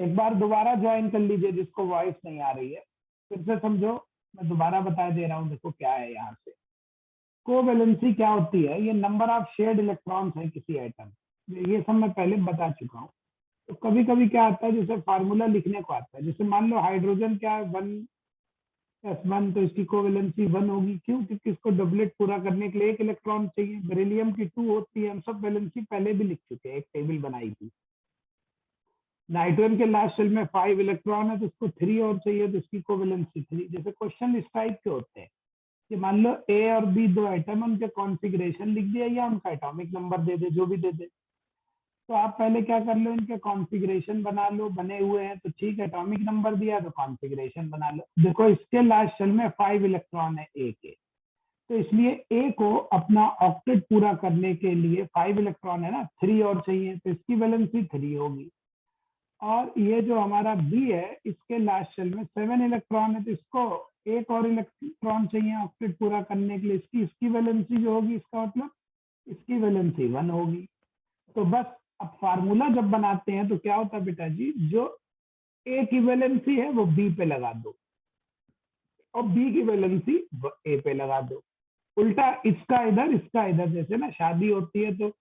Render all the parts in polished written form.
एक बार दोबारा ज्वाइन कर लीजिए जिसको वॉइस नहीं आ रही है, फिर से समझो। मैं दोबारा बता दे रहा हूँ, देखो क्या है यहाँ से। कोवैलेंसी क्या होती है, ये नंबर ऑफ शेयर्ड इलेक्ट्रॉन्स है किसी एटम। ये सब मैं पहले बता चुका हूँ। तो कभी कभी क्या आता है, जैसे फार्मूला लिखने को आता है, जैसे मान लो हाइड्रोजन क्या है 1s1, तो इसकी कोवैलेंसी 1 होगी। क्यों? क्योंकि इसको डबलेट पूरा करने के लिए एक इलेक्ट्रॉन चाहिए। बेरिलियम की 2 होती है, हम सब वैलेंसी पहले भी लिख चुके हैं, एक टेबल बनाई थी। नाइट्रोजन के लास्ट शेल में 5 इलेक्ट्रॉन है, तो इसको 3 और चाहिए, तो इसकी कोवैलेंसी 3। जैसे क्वेश्चन इस टाइप के होते हैं कि मान लो ए और बी दो एटम, उनके कॉन्फ़िगरेशन लिख दिया या उनका एटॉमिक नंबर दे दे, जो भी दे दे। तो आप पहले क्या कर लो, इनके कॉन्फ़िगरेशन बना लो। बने हुए हैं तो ठीक है, एटॉमिक नंबर दिया तो कॉन्फ़िगरेशन बना लो। देखो इसके लास्ट शेल में 5 इलेक्ट्रॉन है ए के, तो इसलिए ए को अपना ऑक्टेट पूरा करने के लिए 5 इलेक्ट्रॉन है ना, 3 और चाहिए, तो इसकी वैलेंसी 3 होगी। और ये जो हमारा बी है, इसके लास्ट शेल में 7 इलेक्ट्रॉन है, तो इसको एक और इलेक्ट्रॉन चाहिए ऑक्टेट पूरा करने के लिए। इसकी वैलेंसी जो होगी, इसका मतलब इसकी वैलेंसी 1 होगी। तो बस अब फार्मूला जब बनाते हैं तो क्या होता है बेटा जी, जो ए की वैलेंसी है वो बी पे लगा दो, और बी की वैलेंसी ए पे लगा दो। उल्टा इसका इधर इसका इधर, जैसे ना शादी होती है तो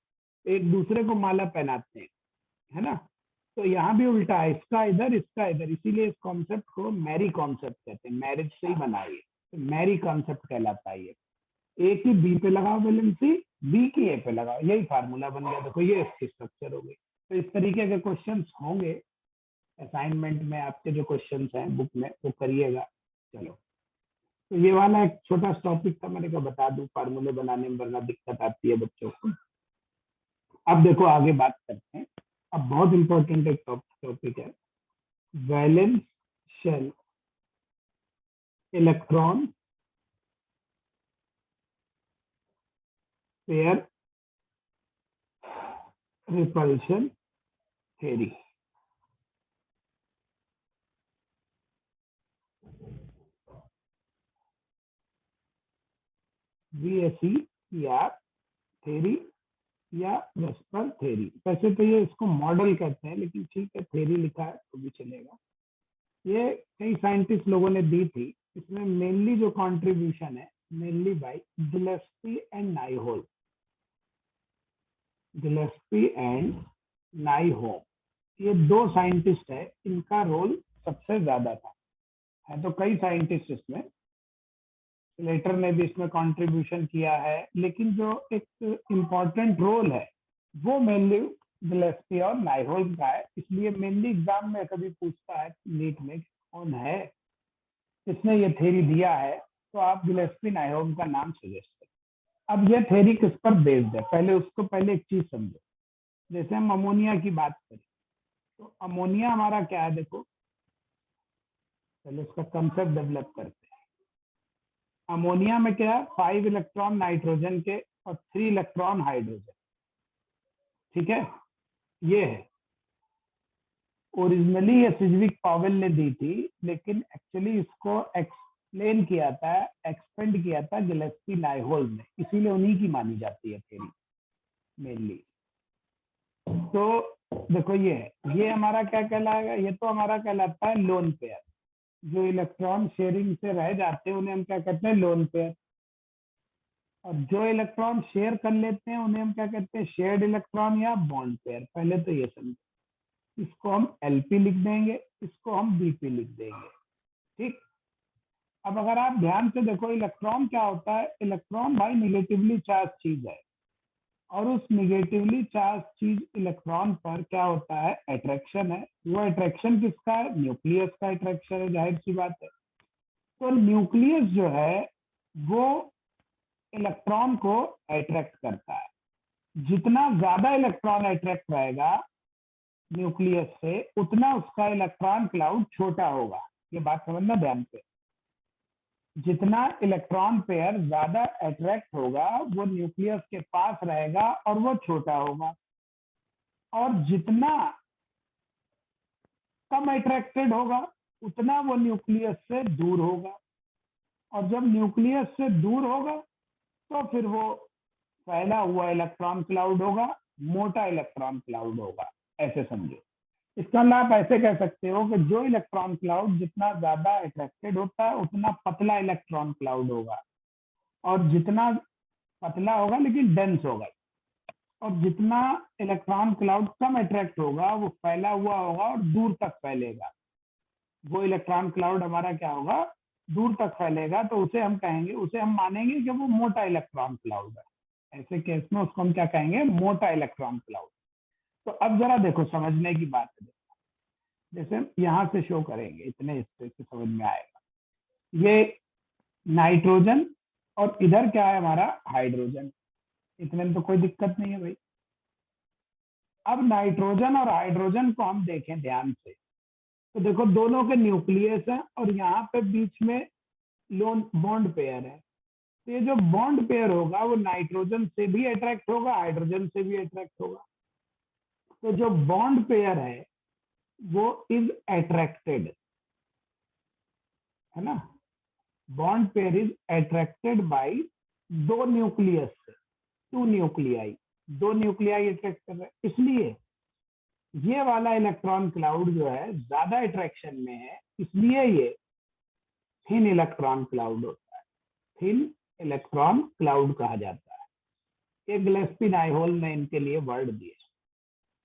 एक दूसरे को माला पहनाते हैं, है ना। तो यहाँ भी उल्टा है, इसका इधर इसका इधर, इसीलिए इस कॉन्सेप्ट को मैरी कॉन्सेप्ट कहते हैं। मैरिज से ही बनाइए, तो मैरी कॉन्सेप्ट कहलाता है ये। ए की बी पे लगाओ वैलेंसी, बी की ए पे लगाओ, यही फार्मूला बन गया। देखो ये इसकी स्ट्रक्चर हो गई। तो इस तरीके के क्वेश्चंस होंगे असाइनमेंट में, आपके जो क्वेश्चंस हैं बुक में वो करिएगा। चलो, तो ये वाला एक छोटा टॉपिक था, मैंने कहा बता दूं, फार्मूले बनाने में वरना दिक्कत आती है बच्चों को। अब देखो आगे बात करते हैं। अब बहुत इंपॉर्टेंट एक टॉपिक है, valence shell electron pair repulsion theory. VSE या थ्योरी या वेस्पर थ्योरी, वैसे तो ये इसको मॉडल कहते हैं, लेकिन ठीक है थ्योरी लिखा है तो भी चलेगा। ये कई साइंटिस्ट लोगों ने दी थी। इसमें मेनली जो कंट्रीब्यूशन है, mainly by Gillespie and Nyholm. Gillespie and Nyholm, ये दो साइंटिस्ट है, इनका रोल सबसे ज्यादा था। है तो कई साइंटिस्ट इसमें, लेटर ने भी इसमें कंट्रीब्यूशन किया है, लेकिन जो एक इम्पॉर्टेंट रोल है वो मेनली गिलेस्पी और नाइहोल का है। इसलिए मेनली एग्जाम में कभी पूछता है नीट में कौन है किसने ये थ्योरी दिया है, तो आप गिलेस्पी नाइहोल का नाम सजेस्ट करें। अब ये थ्योरी किस पर बेस्ड है, पहले एक चीज समझो। जैसे हम अमोनिया की बात करें, तो अमोनिया हमारा क्या है, देखो पहले उसका कंसेप्ट डेवलप करते हैं। अमोनिया में क्या है, 5 इलेक्ट्रॉन नाइट्रोजन के और 3 इलेक्ट्रॉन हाइड्रोजन। ठीक है, ये है। ओरिजिनली ये सिजविक पावेल ने दी थी, लेकिन एक्चुअली इसको एक्सप्लेन किया था, एक्सपेंड किया था गिलेस्पी नाइहोल ने, इसीलिए उन्हीं की मानी जाती है थ्योरी मेनली। तो देखो ये हमारा क्या कहलाएगा, ये तो हमारा कहलाता है लोन पेयर। जो इलेक्ट्रॉन शेयरिंग से रह जाते हैं उन्हें हम क्या कहते हैं, लोन पेयर। और जो इलेक्ट्रॉन शेयर कर लेते हैं उन्हें हम क्या कहते हैं, शेयर्ड इलेक्ट्रॉन या बॉन्ड पेयर। पहले तो ये समझो, इसको हम एलपी लिख देंगे, इसको हम बीपी लिख देंगे। ठीक। अब अगर आप ध्यान से देखो, इलेक्ट्रॉन क्या होता है, इलेक्ट्रॉन भाई निगेटिवली चार्ज चीज है, और उस निगेटिवली चार्ज चीज इलेक्ट्रॉन पर क्या होता है, अट्रैक्शन है। वो अट्रैक्शन किसका है, न्यूक्लियस का अट्रैक्शन है, जाहिर सी बात है। तो न्यूक्लियस जो है वो इलेक्ट्रॉन को अट्रैक्ट करता है। जितना ज्यादा इलेक्ट्रॉन अट्रैक्ट रहेगा न्यूक्लियस से, उतना उसका इलेक्ट्रॉन क्लाउड छोटा होगा। ये बात समझना ध्यान से। जितना इलेक्ट्रॉन पेयर ज्यादा अट्रैक्ट होगा वो न्यूक्लियस के पास रहेगा और वो छोटा होगा, और जितना कम अट्रैक्टेड होगा उतना वो न्यूक्लियस से दूर होगा। और जब न्यूक्लियस से दूर होगा तो फिर वो फैला हुआ इलेक्ट्रॉन क्लाउड होगा, मोटा इलेक्ट्रॉन क्लाउड होगा, ऐसे समझो। इसका मतलब आप ऐसे कह सकते हो कि जो इलेक्ट्रॉन क्लाउड जितना ज्यादा अट्रैक्टेड होता है उतना पतला इलेक्ट्रॉन क्लाउड होगा, और जितना पतला होगा लेकिन डेंस होगा, और जितना इलेक्ट्रॉन क्लाउड कम अट्रैक्ट होगा वो फैला हुआ होगा और दूर तक फैलेगा। वो इलेक्ट्रॉन क्लाउड हमारा क्या होगा, दूर तक फैलेगा, तो उसे हम कहेंगे, उसे हम मानेंगे कि वो मोटा इलेक्ट्रॉन क्लाउड है। ऐसे केस में उसको हम क्या कहेंगे, मोटा इलेक्ट्रॉन क्लाउड। तो अब जरा देखो, समझने की बात है, जैसे हम यहाँ से शो करेंगे, इतने हिस्से से समझ में आएगा। ये नाइट्रोजन और इधर क्या है हमारा, हाइड्रोजन। इतने में तो कोई दिक्कत नहीं है भाई। अब नाइट्रोजन और हाइड्रोजन को हम देखें ध्यान से, तो देखो दोनों के न्यूक्लियस है और यहाँ पे बीच में लोन बॉन्ड पेयर है। तो ये जो बॉन्ड पेयर होगा वो नाइट्रोजन से भी अट्रैक्ट होगा, हाइड्रोजन से भी अट्रैक्ट होगा। तो जो बॉन्ड पेयर है वो इज अट्रैक्टेड, है ना, bond pair is attracted by दो न्यूक्लियस से, टू न्यूक्लियाई, दो न्यूक्लियाई अट्रैक्ट कर रहे हैं। इसलिए ये वाला इलेक्ट्रॉन क्लाउड जो है ज्यादा अट्रैक्शन में है, इसलिए ये थिन इलेक्ट्रॉन क्लाउड होता है, थिन इलेक्ट्रॉन क्लाउड कहा जाता है। एक गिलेस्पी डाइहोल ने इनके लिए वर्ड दिए।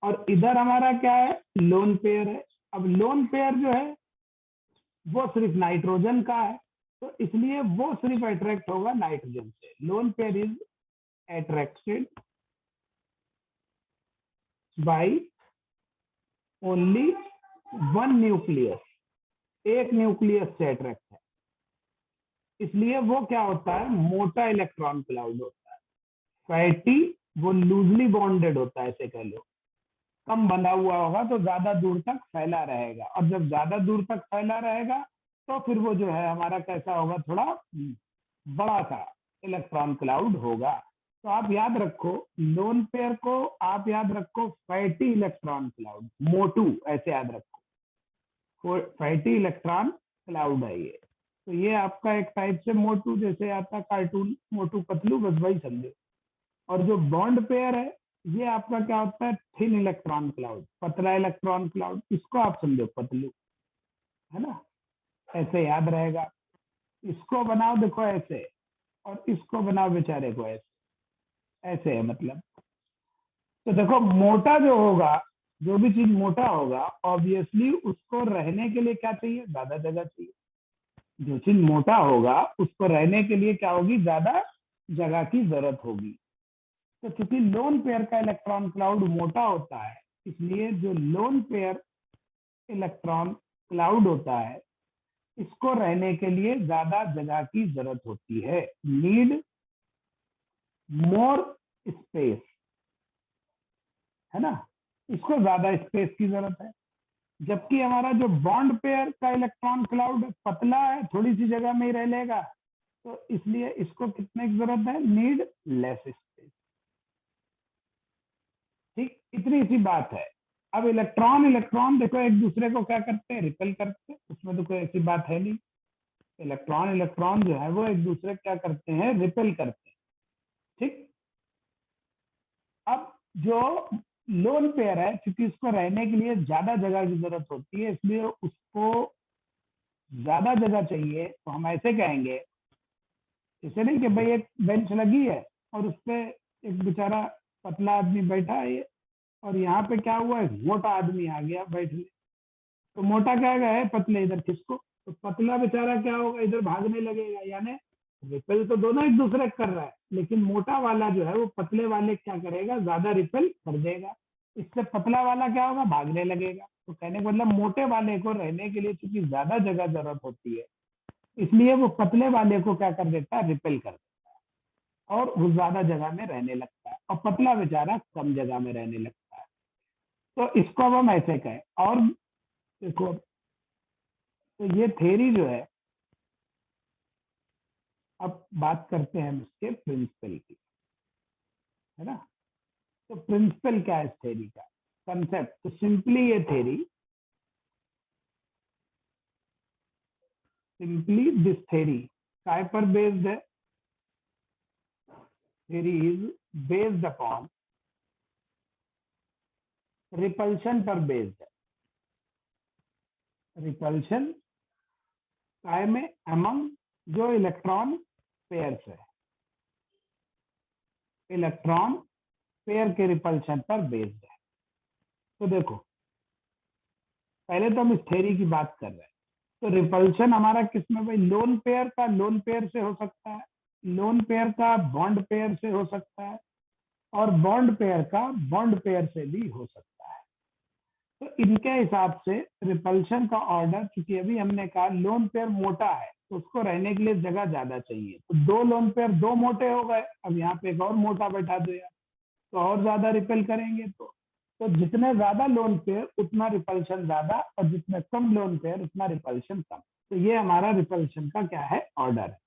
और इधर हमारा क्या है, लोन पेयर है। अब लोन पेयर जो है वो सिर्फ नाइट्रोजन का है, तो इसलिए वो सिर्फ अट्रैक्ट होगा नाइट्रोजन से। Lone pair is attracted by only one nucleus, एक न्यूक्लियस से अट्रैक्ट है, इसलिए वो क्या होता है, मोटा इलेक्ट्रॉन क्लाउड होता है। फैटी वो लूजली बॉन्डेड होता है, ऐसे कह लो, कम बंधा हुआ होगा तो ज्यादा दूर तक फैला रहेगा, और जब ज्यादा दूर तक फैला रहेगा तो फिर वो जो है हमारा कैसा होगा, थोड़ा बड़ा सा इलेक्ट्रॉन क्लाउड होगा। तो आप याद रखो, लोन पेयर को आप याद रखो फैटी इलेक्ट्रॉन क्लाउड, मोटू ऐसे याद रखो, फैटी इलेक्ट्रॉन क्लाउड है ये। तो ये आपका एक टाइप से मोटू, जैसे आता कार्टून मोटू पतलू, बस वही समझो। और जो बॉन्ड पेयर है ये आपका क्या होता है, थिन इलेक्ट्रॉन क्लाउड, पतला इलेक्ट्रॉन क्लाउड, इसको आप समझो पतलू, है ना, ऐसे याद रहेगा। इसको बनाओ देखो ऐसे, और इसको बनाओ बेचारे को ऐसे, ऐसे है मतलब। तो देखो मोटा जो होगा, जो भी चीज मोटा होगा, ऑब्वियसली उसको रहने के लिए क्या चाहिए, ज्यादा जगह चाहिए। जो चीज मोटा होगा उसको रहने के लिए क्या होगी, ज्यादा जगह की जरूरत होगी। तो चूंकि लोन पेयर का इलेक्ट्रॉन क्लाउड मोटा होता है, इसलिए जो लोन पेयर इलेक्ट्रॉन क्लाउड होता है इसको रहने के लिए ज्यादा जगह की जरूरत होती है, नीड मोर स्पेस, है ना, इसको ज्यादा स्पेस की जरूरत है। जबकि हमारा जो बॉन्ड पेयर का इलेक्ट्रॉन क्लाउड पतला है, थोड़ी सी जगह में ही रह लेगा, तो इसलिए इसको कितने की जरूरत है, नीड लेस स्पेस। ठीक, इतनी सी बात है। अब इलेक्ट्रॉन इलेक्ट्रॉन देखो एक दूसरे को क्या करते हैं, रिपेल करते हैं, उसमें तो कोई ऐसी बात है नहीं। इलेक्ट्रॉन इलेक्ट्रॉन जो है वो एक दूसरे क्या करते हैं, रिपेल करते हैं। ठीक, अब जो लोन पेयर है, क्योंकि उसको रहने के लिए ज्यादा जगह की जरूरत होती है, इसलिए उसको ज्यादा जगह चाहिए, तो हम ऐसे कहेंगे, ऐसे नहीं कि भाई एक बेंच लगी है और उस पर एक बेचारा पतला आदमी बैठा है, और यहाँ पे क्या हुआ है, मोटा आदमी आ गया बैठने। तो मोटा क्या है, पतले इधर खिसको, तो पतला बेचारा क्या होगा, इधर भागने लगेगा, यानी रिपेल तो दोनों एक दूसरे कर रहा है, लेकिन मोटा वाला जो है वो पतले वाले क्या करेगा, ज्यादा रिपेल कर देगा। इससे पतला वाला क्या होगा, भागने लगेगा। तो कहने का मतलब मोटे वाले को रहने के लिए चूंकि ज्यादा जगह जरूरत होती है, इसलिए वो पतले वाले को क्या कर देता है, रिपेल कर देता है, और वो ज्यादा जगह में रहने लगता है, और पतला बेचारा कम जगह में रहने लगता है। तो इसको अब हम ऐसे कहें। और देखो, तो ये थ्योरी जो है, अब बात करते हैं हम इसके प्रिंसिपल की, है ना। तो प्रिंसिपल क्या है इस थ्योरी का, कंसेप्ट, तो सिंपली ये थ्योरी, सिंपली दिस थ्योरी काय पर बेस्ड है, theory is based upon repulsion पर बेस्ड है। रिपल्शन काय में अमंग जो इलेक्ट्रॉन पेयर्स है, इलेक्ट्रॉन पेयर के रिपल्शन पर बेस्ड है। तो देखो पहले तो हम इस थ्योरी की बात कर रहे हैं, तो रिपल्शन हमारा किसमें भाई, लोन पेयर का लोन पेयर से हो सकता है, लोन पेयर का बॉन्ड पेयर से हो सकता है, और बॉन्ड पेयर का बॉन्ड पेयर से भी हो सकता है। तो इनके हिसाब से रिपल्शन का ऑर्डर, क्योंकि अभी हमने कहा लोन पेयर मोटा है तो उसको रहने के लिए जगह ज्यादा चाहिए, तो दो लोन पेयर दो मोटे हो गए, अब यहाँ पे एक और मोटा बैठा दो यार, तो और ज्यादा रिपेल करेंगे। तो जितने ज्यादा लोन पेयर उतना रिपल्शन ज्यादा, और जितने कम लोन पेयर उतना रिपल्शन कम। तो ये हमारा रिपल्शन का क्या है, ऑर्डर है।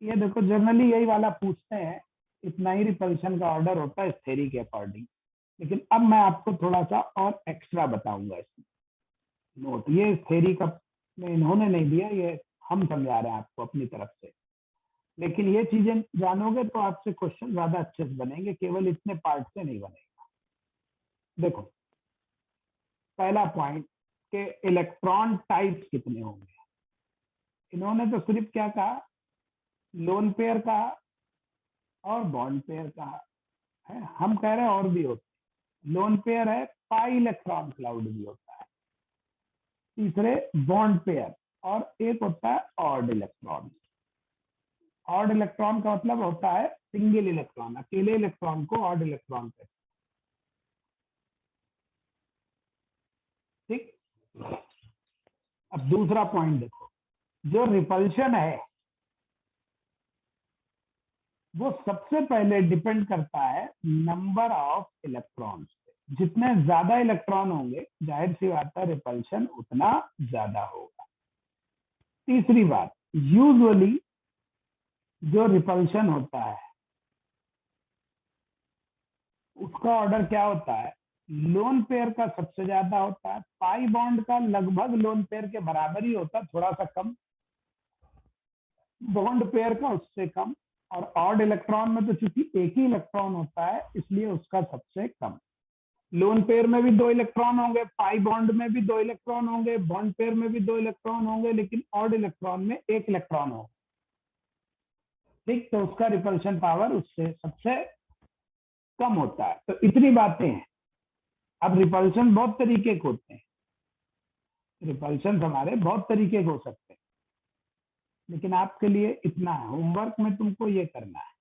ये देखो जनरली यही वाला पूछते हैं, इतना ही रिपल्शन का ऑर्डर होता है इस थ्योरी के अकॉर्डिंग। लेकिन अब मैं आपको थोड़ा सा और एक्स्ट्रा बताऊंगा इसमें नोट, ये इस थ्योरी का इन्होंने नहीं दिया, ये हम समझा रहे हैं आपको अपनी तरफ से। लेकिन ये चीजें जानोगे तो आपसे क्वेश्चन ज्यादा अच्छे से बनेंगे, केवल इतने पार्ट से नहीं बनेगा। देखो पहला पॉइंट के इलेक्ट्रॉन टाइप्स कितने होंगे, इन्होंने तो सिर्फ क्या कहा, लोन पेयर कहा और बॉन्ड पेयर कहा है, हम कह रहे हैं और भी होते। लोन पेयर है, पाई इलेक्ट्रॉन क्लाउड भी होता है। तीसरे बॉन्ड पेयर, और एक होता है ऑड इलेक्ट्रॉन। ऑड इलेक्ट्रॉन का मतलब होता है सिंगल इलेक्ट्रॉन, अकेले इलेक्ट्रॉन को ऑड इलेक्ट्रॉन कहते हैं। ठीक, अब दूसरा पॉइंट देखो, जो रिपल्शन है वो सबसे पहले डिपेंड करता है नंबर ऑफ इलेक्ट्रॉन्स पे। जितने ज्यादा इलेक्ट्रॉन होंगे जाहिर सी बात है रिपल्शन उतना ज्यादा होगा। तीसरी बात, यूजुअली जो रिपल्शन होता है उसका ऑर्डर क्या होता है, लोन पेयर का सबसे ज्यादा होता है, पाई बॉन्ड का लगभग लोन पेयर के बराबर ही होता है, थोड़ा सा कम, बॉन्ड पेयर का उससे कम, और ऑड इलेक्ट्रॉन में तो चूंकि एक ही इलेक्ट्रॉन होता है इसलिए उसका सबसे कम। लोन पेयर में भी दो इलेक्ट्रॉन होंगे, पाई बॉन्ड में भी दो इलेक्ट्रॉन होंगे, बॉन्ड पेयर में भी दो इलेक्ट्रॉन होंगे, लेकिन ऑड इलेक्ट्रॉन में एक इलेक्ट्रॉन होगा। ठीक, तो उसका रिपल्शन पावर उससे सबसे कम होता है। तो इतनी बातें हैं। अब रिपल्शन बहुत तरीके के होते हैं, रिपल्शन हमारे बहुत तरीके के हो सकते हैं, लेकिन आपके लिए इतना है, होमवर्क में तुमको ये करना है,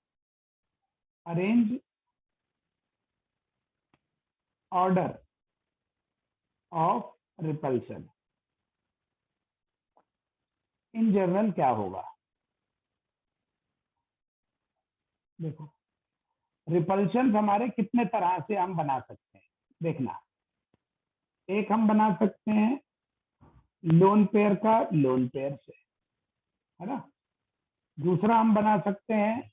arrange order of repulsion. In general क्या होगा, देखो रिपल्शन हमारे कितने तरह से हम बना सकते हैं, देखना। एक हम बना सकते हैं लोन पेयर का लोन पेयर से, है ना। दूसरा हम बना सकते हैं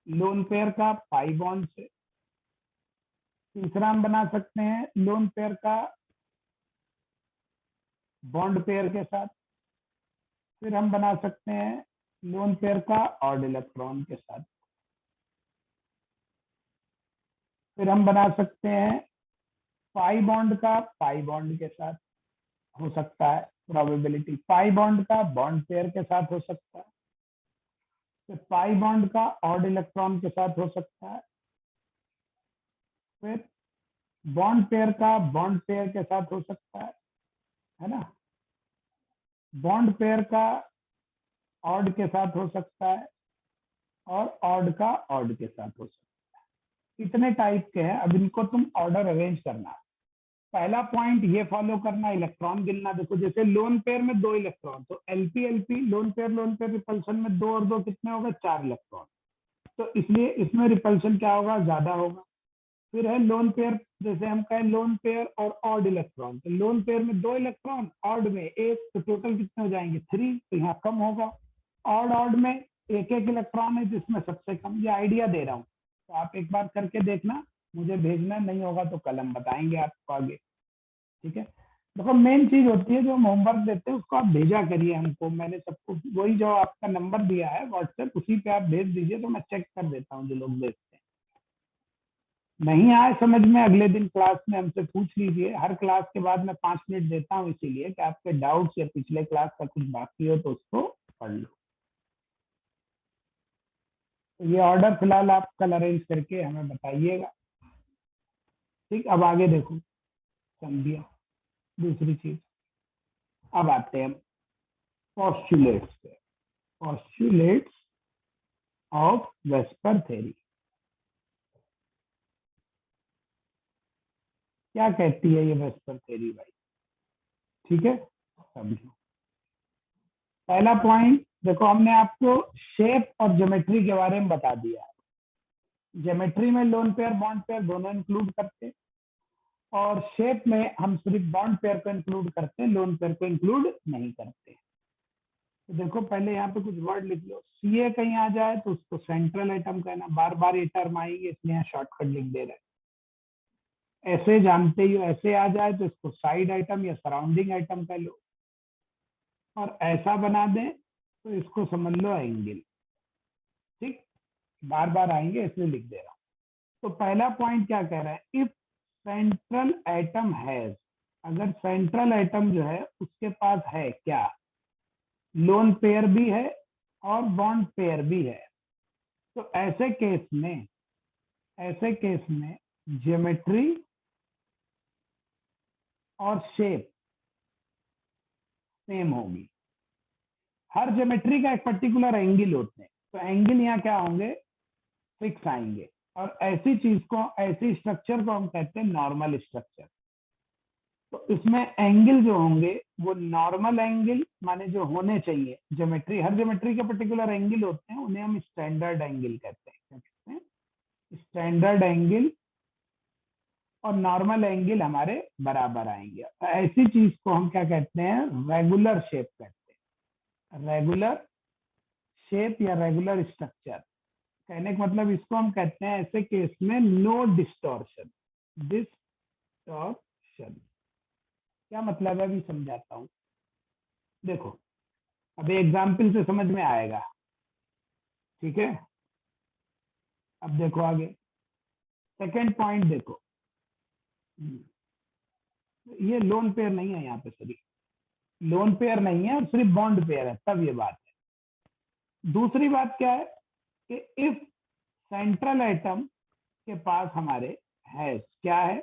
लोन पेयर का पाई बॉन्ड से। तीसरा हम बना सकते हैं लोन पेयर का बॉन्ड पेयर के साथ। फिर हम बना सकते हैं लोन पेयर का ऑड इलेक्ट्रॉन के साथ। फिर हम बना सकते हैं पाई बॉन्ड का पाई बॉन्ड के साथ, हो सकता है प्रोबेबिलिटी, पाई बॉन्ड का बॉन्ड पेयर के साथ हो सकता है, फिर पाई बॉन्ड का ऑड इलेक्ट्रॉन के साथ हो सकता है, फिर बॉन्ड पेयर का बॉन्ड पेयर के साथ हो सकता है ना, बॉन्ड पेयर का ऑड के साथ हो सकता है, और ऑड का ऑड के साथ हो सकता है। इतने टाइप के हैं। अब इनको तुम ऑर्डर अरेंज करना। पहला पॉइंट ये फॉलो करना, इलेक्ट्रॉन गिनना। देखो जैसे लोन पेयर में दो इलेक्ट्रॉन, तो LP LP lone pair repulsion में दो और दो कितने होगा, चार इलेक्ट्रॉन, तो इसलिए इसमें रिपल्शन क्या होगा, ज्यादा होगा। फिर है लोन पेयर, जैसे हम कहें लोन पेयर और ऑड इलेक्ट्रॉन, तो लोन पेयर में दो इलेक्ट्रॉन, ऑड में एक, तो टोटल कितने हो जाएंगे, थ्री, तो यहाँ कम होगा। ऑड ऑड में एक एक इलेक्ट्रॉन है जिसमें सबसे कम। ये आइडिया दे रहा हूँ, तो आप एक बार करके देखना, मुझे भेजना, नहीं होगा तो कल हम बताएंगे आपको आगे। ठीक है, देखो मेन चीज होती है जो हम होमवर्क देते हैं उसको आप भेजा करिए हमको। मैंने सबको वही जो आपका नंबर दिया है व्हाट्सएप, उसी पे आप भेज दीजिए तो मैं चेक कर देता हूँ जो लोग भेजते हैं। नहीं आए समझ में अगले दिन क्लास में हमसे पूछ लीजिए। हर क्लास के बाद मैं 5 मिनट देता हूँ इसीलिए कि आपके डाउट्स या पिछले क्लास का कुछ बाकी हो तो उसको पढ़ लो। तो ये ऑर्डर फिलहाल आप कल अरेंज करके हमें बताइएगा। ठीक, अब आगे देखो, समझिए दूसरी चीज। अब आते हैं पोस्टुलेट्स पे। पोस्टुलेट्स ऑफ वेस्पर थ्योरी क्या कहती है ये वेस्पर थ्योरी भाई? ठीक है, समझो। पहला पॉइंट देखो, हमने आपको शेप और ज्योमेट्री के बारे में बता दिया। ज्योमेट्री में लोन पेयर बॉन्ड पेयर दोनों इंक्लूड करते हैं, और शेप में हम सिर्फ बॉन्ड पेयर को इंक्लूड करते हैं, लोन पेयर को इंक्लूड नहीं करते। तो देखो पहले यहाँ पे कुछ वर्ड लिख लो। सीए कहीं आ जाए तो उसको सेंट्रल आइटम कहना, बार बार ये टर्म आएंगे इसलिए यहाँ शॉर्टकट लिख दे रहे हैं। ऐसे जानते ही हो, ऐसे आ जाए तो इसको साइड आइटम या सराउंडिंग आइटम कह लो, और ऐसा बना दें तो इसको समझ लो एंगल। ठीक, बार बार आएंगे इसलिए लिख दे रहा हूं। तो पहला पॉइंट क्या कह रहा है? इफ सेंट्रल एटम हैज, अगर सेंट्रल एटम जो है उसके पास है क्या? लोन पेयर भी है और बॉन्ड पेयर भी है। तो ऐसे केस में ज्योमेट्री और शेप सेम होगी। हर ज्योमेट्री का एक पर्टिकुलर एंगल होते हैं, तो एंगल यहाँ क्या होंगे? फिक्स आएंगे। और ऐसी चीज को, ऐसी स्ट्रक्चर को हम कहते हैं नॉर्मल स्ट्रक्चर। तो इसमें एंगल जो होंगे वो नॉर्मल एंगल माने जो होने चाहिए। ज्योमेट्री, हर ज्योमेट्री के पर्टिकुलर एंगल होते हैं, उन्हें हम स्टैंडर्ड एंगल कहते हैं। क्या कहते हैं? स्टैंडर्ड एंगल और नॉर्मल एंगल हमारे बराबर आएंगे। तो ऐसी चीज को हम क्या कहते हैं? रेगुलर शेप कहते हैं। रेगुलर शेप या रेगुलर स्ट्रक्चर कहने का मतलब इसको हम कहते हैं ऐसे केस में नो डिस्टॉर्शन। डिस्टॉर्शन क्या मतलब है, अभी समझाता हूं। देखो अभी एग्जाम्पल से समझ में आएगा। ठीक है, अब देखो आगे सेकेंड पॉइंट देखो। ये लोन पेयर नहीं है यहाँ पे, सॉरी, लोन पेयर नहीं है और सिर्फ बॉन्ड पेयर है, तब ये बात है। दूसरी बात क्या है कि इफ सेंट्रल एटम के पास हमारे है, क्या है?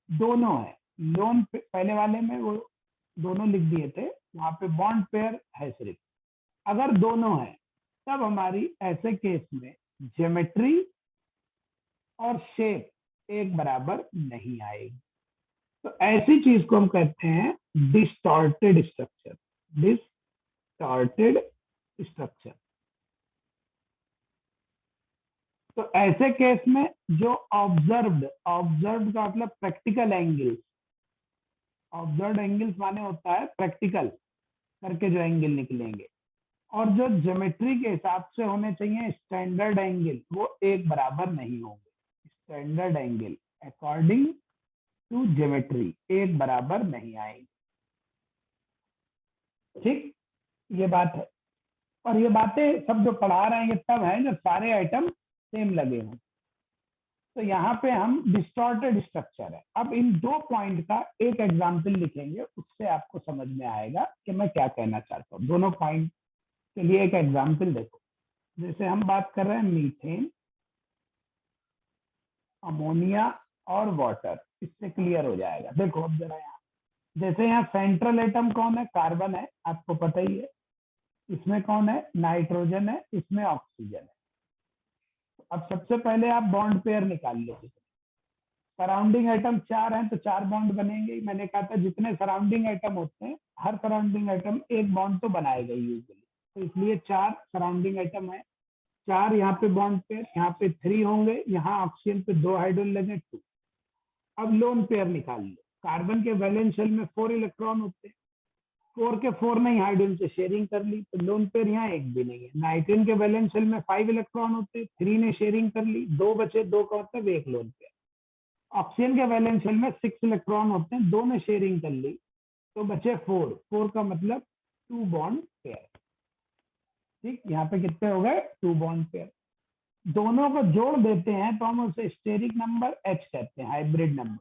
दोनों है। लोन पहले वाले में वो दोनों लिख दिए थे, वहां पे बॉन्ड पेयर है सिर्फ। अगर दोनों है तब हमारी ऐसे केस में ज्योमेट्री और शेप एक बराबर नहीं आएगी। तो ऐसी चीज को हम कहते हैं डिस्टॉर्टेड स्ट्रक्चर। Distorted structure. तो ऐसे केस में जो ऑब्जर्व्ड, ऑब्जर्व्ड का मतलब प्रैक्टिकल एंगल्स, ऑब्जर्व्ड एंगल्स माने होता है प्रैक्टिकल करके जो एंगल निकलेंगे, और जो ज्योमेट्री के हिसाब से होने चाहिए स्टैंडर्ड एंगल, वो एक बराबर नहीं होंगे। Standard angle according to geometry एक बराबर नहीं आएंगे। ठीक, ये बात है। और ये बातें सब जो पढ़ा रहे हैं ये तब है जब सारे आइटम सेम लगे हों। तो यहाँ पे हम डिस्टॉर्टेड स्ट्रक्चर है। अब इन दो पॉइंट का एक एग्जाम्पल लिखेंगे, उससे आपको समझ में आएगा कि मैं क्या कहना चाहता हूँ। दोनों पॉइंट के लिए एक एग्जाम्पल देखो। जैसे हम बात कर रहे हैं मीथेन, अमोनिया और वाटर, इससे क्लियर हो जाएगा। देखो अब जरा यहाँ, जैसे यहाँ सेंट्रल एटम कौन है? कार्बन है, आपको पता ही है। इसमें कौन है? नाइट्रोजन है, इसमें ऑक्सीजन है। अब सबसे पहले आप बॉन्ड पेयर निकाल लो। सराउंडिंग आइटम 4 हैं तो 4 बॉन्ड बनेंगे। मैंने कहा था जितने सराउंडिंग आइटम होते हैं, हर सराउंडिंग आइटम एक बॉन्ड तो बनाएगा यूजुअली, तो इसलिए 4 सराउंडिंग आइटम है। 4 यहाँ पे बॉन्ड पेयर, यहाँ पे 3 होंगे, यहाँ ऑक्सीजन पे 2 हाइड्रोजन लगे 2। अब लोन पेयर निकाल लो। कार्बन के वैलेंस शेल में 4 इलेक्ट्रॉन होते हैं, 4 के 4 ने हाइड्रोजन से शेयरिंग कर ली, तो लोन पेयर यहाँ एक भी नहीं है। नाइट्रोजन के वैलेंस शेल में 5 इलेक्ट्रॉन होते हैं, 3 ने शेयरिंग कर ली, 2 बचे, 2 का मतलब एक लोन पेयर। ऑक्सीजन के वैलेंस शेल में 6 इलेक्ट्रॉन होते हैं, 2 ने शेयरिंग कर ली, तो बचे 4, 4 का मतलब 2 बॉन्ड पेयर। ठीक, यहाँ पे कितने हो गए? 2 बॉन्ड पेयर। दोनों को जोड़ देते हैं तो हम उसे स्टेरिक नंबर H कहते हैं, हाइब्रिड नंबर।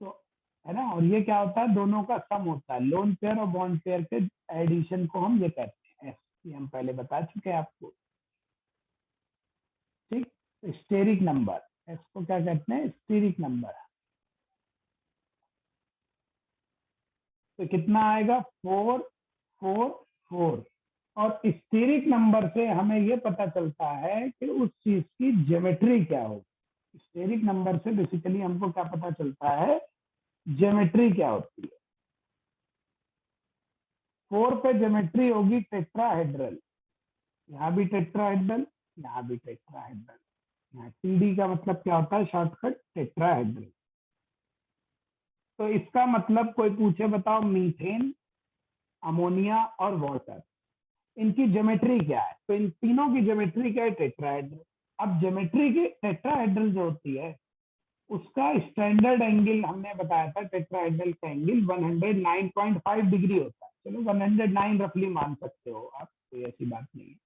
तो है ना, और ये क्या होता है, दोनों का सम होता है, लोन पेयर और बॉन्ड पेयर के एडिशन को हम ये कहते हैं S, ये हम पहले बता चुके हैं आपको। ठीक, स्टेरिक नंबर, S को क्या कहते हैं, स्टेरिक नंबर। तो कितना आएगा, 4 4 4। और स्टेरिक नंबर से हमें ये पता चलता है कि उस चीज की ज्योमेट्री क्या होगी। स्टेरिक नंबर से बेसिकली हमको क्या पता चलता है, ज्योमेट्री क्या होती है। 4 पे ज्योमेट्री होगी टेट्राहेड्रल, यहाँ भी टेट्राहेड्रल, यहाँ भी टेट्राहेड्रल। यहाँ TD का मतलब क्या होता है, शॉर्टकट टेट्राहेड्रल। तो इसका मतलब कोई पूछे बताओ, मीथेन, अमोनिया और वाटर, इनकी ज्योमेट्री क्या है, तो इन तीनों की ज्योमेट्री क्या है, टेट्राहेड्रल। अब ज्योमेट्री की टेट्राहेड्रल जो होती है उसका स्टैंडर्ड एंगल हमने बताया था, टेट्राहेड्रल का एंगल 109.5 डिग्री होता है। चलो 109 रफली मान सकते हो आप, कोई ऐसी बात नहीं है।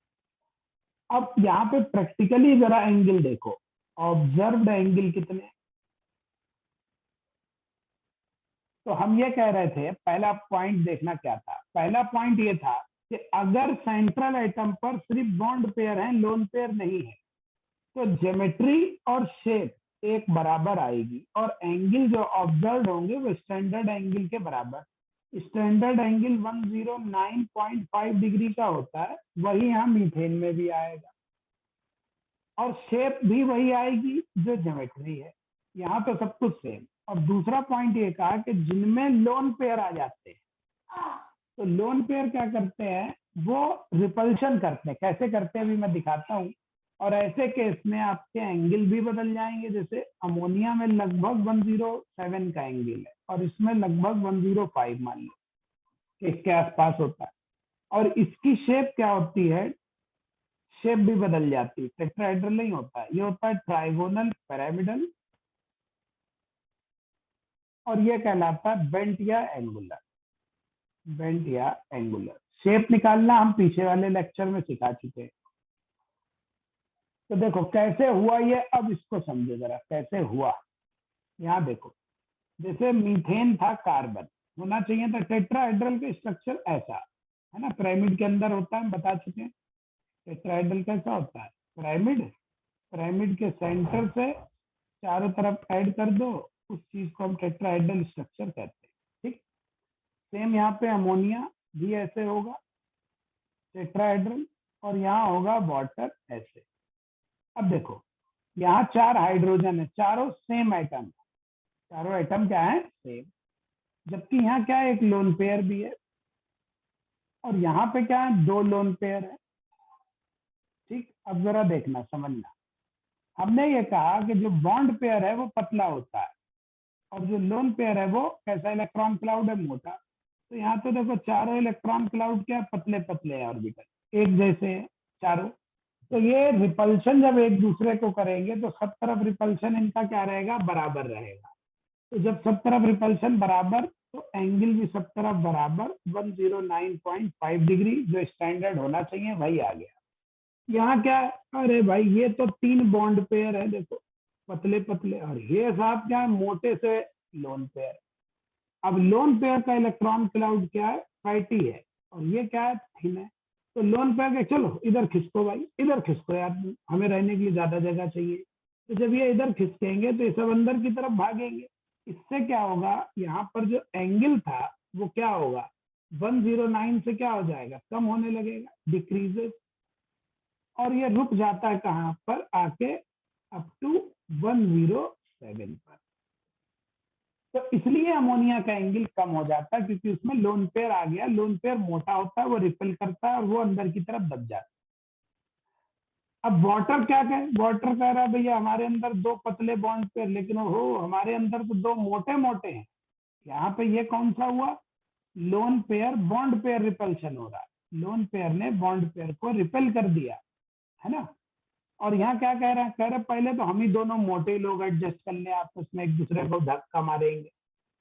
अब यहाँ पे प्रैक्टिकली जरा एंगल देखो, ऑब्जर्व्ड एंगल कितने। तो हम ये कह रहे थे, पहला पॉइंट देखना क्या था, पहला पॉइंट ये था कि अगर सेंट्रल एटम पर सिर्फ बॉन्ड पेयर है, लोन पेयर नहीं है, तो ज्योमेट्री और शेप एक बराबर आएगी और एंगल जो ऑब्जर्व होंगे वो स्टैंडर्ड एंगल के बराबर। स्टैंडर्ड एंगल 109.5 डिग्री का होता है, वही यहाँ मीथेन में भी आएगा और शेप भी वही आएगी जो ज्योमेट्री है। यहाँ तो सब कुछ सेम। और दूसरा पॉइंट ये कहा कि जिनमें लोन पेयर आ जाते हैं, तो लोन पेयर क्या करते हैं, वो रिपल्शन करते हैं। कैसे करते हैं अभी मैं दिखाता हूँ। और ऐसे केस में आपके एंगल भी बदल जाएंगे। जैसे अमोनिया में लगभग 107 का एंगल है और इसमें लगभग 105 मान लो, इसके आसपास होता है। और इसकी शेप क्या होती है, शेप भी बदल जाती है, टेट्राहेड्रल नहीं होता है, ये होता है ट्राइगोनल, पिरामिडल, और ये कहलाता है बेंट या एंगुलर। बेंट या एंगुलर शेप निकालना हम पीछे वाले लेक्चर में सिखा चुके हैं। तो देखो कैसे हुआ ये, अब इसको समझो जरा कैसे हुआ। यहाँ देखो, जैसे मीथेन था, कार्बन होना चाहिए था, टेट्राहेड्रल का स्ट्रक्चर ऐसा है ना, पिरामिड के अंदर होता है, बता चुके हैं। टेट्राहेड्रल कैसा होता है, पिरामिड, पिरामिड के सेंटर से चारों तरफ ऐड कर दो, उस चीज को हम टेट्राहेड्रल स्ट्रक्चर कहते हैं। ठीक, सेम यहाँ पे अमोनिया भी ऐसे होगा टेट्राहेड्रल, और यहाँ होगा वाटर ऐसे। अब देखो, यहाँ 4 हाइड्रोजन है, चारों सेम एटम, चारों एटम क्या है, सेम। जबकि यहाँ क्या है, एक लोन पेयर भी है, और यहाँ पे क्या है, 2 लोन पेयर है। ठीक, अब जरा देखना समझना, हमने ये कहा कि जो बॉन्ड पेयर है वो पतला होता है और जो लोन पेयर है वो कैसा, इलेक्ट्रॉन क्लाउड है, मोटा। तो यहाँ तो देखो चारों इलेक्ट्रॉन क्लाउड क्या, पतले पतले है, ऑर्बिटल एक जैसे है चारों। तो ये रिपल्शन जब एक दूसरे को करेंगे तो सब तरफ रिपल्शन इनका क्या रहेगा, बराबर रहेगा। तो जब सब तरफ रिपल्शन बराबर, तो एंगल भी सब तरफ बराबर, 109.5 डिग्री जो स्टैंडर्ड होना चाहिए वही आ गया। यहाँ क्या, अरे भाई ये तो 3 बॉन्ड पेयर है, देखो पतले पतले, और ये साहब क्या है, मोटे से लोन पेयर। अब लोन पेयर का इलेक्ट्रॉन क्लाउड क्या है, फैटी है, और ये क्या है, थिन है। तो लोन पेयर के चलो इधर खिसको भाई, इधर खिसको यार, हमें रहने के लिए ज्यादा जगह चाहिए। तो जब ये इधर खिसकेंगे तो ये सब अंदर की तरफ भागेंगे। इससे क्या होगा, यहाँ पर जो एंगल था वो क्या होगा, 109 से क्या हो जाएगा, कम होने लगेगा, डिक्रीजेस। और ये रुक जाता है कहाँ पर आके, अप टू 107 पर। तो इसलिए अमोनिया का एंगल कम हो जाता है, क्योंकि उसमें लोन पेयर आ गया। लोन पेयर मोटा होता है, वो रिपेल करता है और वो अंदर की तरफ दब जाता है। अब वाटर क्या कहे, वाटर कह रहा है भैया हमारे अंदर 2 पतले बॉन्ड पेयर, लेकिन हो हमारे अंदर तो 2 मोटे मोटे हैं। यहाँ पे ये कौन सा हुआ, lone pair bond pair repulsion हो रहा है, लोन पेयर ने बॉन्ड पेयर को रिपेल कर दिया, है ना। और यहाँ क्या कह रहे हैं, कह रहे पहले तो हम ही दोनों मोटे लोग एडजस्ट कर ले आपस में, एक दूसरे को धक्का मारेंगे।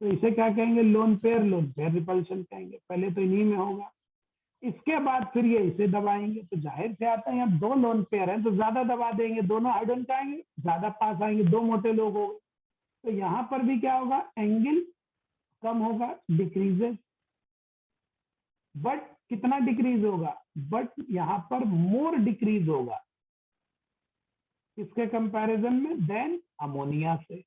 तो इसे क्या कहेंगे, लोन पेयर रिपल्शन कहेंगे, पहले तो इन्हीं में होगा। इसके बाद फिर ये इसे दबाएंगे, तो जाहिर से आता है अब दो लोन पेयर है तो ज्यादा दबा देंगे, दोनों हाइड्रोजन पे आएंगे, ज्यादा पास आएंगे, दो मोटे लोग हो गए। तो यहाँ पर भी क्या होगा, एंगल कम होगा, डिक्रीजेस, बट कितना डिक्रीज होगा, बट यहाँ पर मोर डिक्रीज होगा किसके कंपैरिजन में, देन अमोनिया से।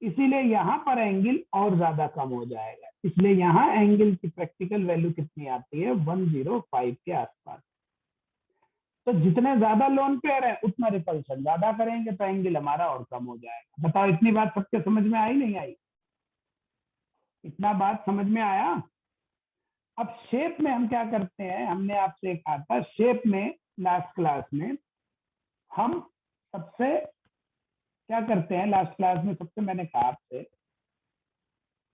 इसीलिए यहाँ पर एंगल और ज्यादा कम हो जाएगा, इसलिए यहाँ एंगल की प्रैक्टिकल वैल्यू कितनी आती है, 105 के आसपास। तो जितने ज्यादा लोन पेयर है उतना रिपल्शन ज्यादा करेंगे, तो एंगल हमारा और कम हो जाएगा। बताओ इतनी बात सबके समझ में आई नहीं आई, इतना बात समझ में आया। अब शेप में हम क्या करते हैं, हमने आपसे कहा था शेप में लास्ट क्लास में हम सबसे क्या करते हैं, लास्ट क्लास में सबसे मैंने कहा आपसे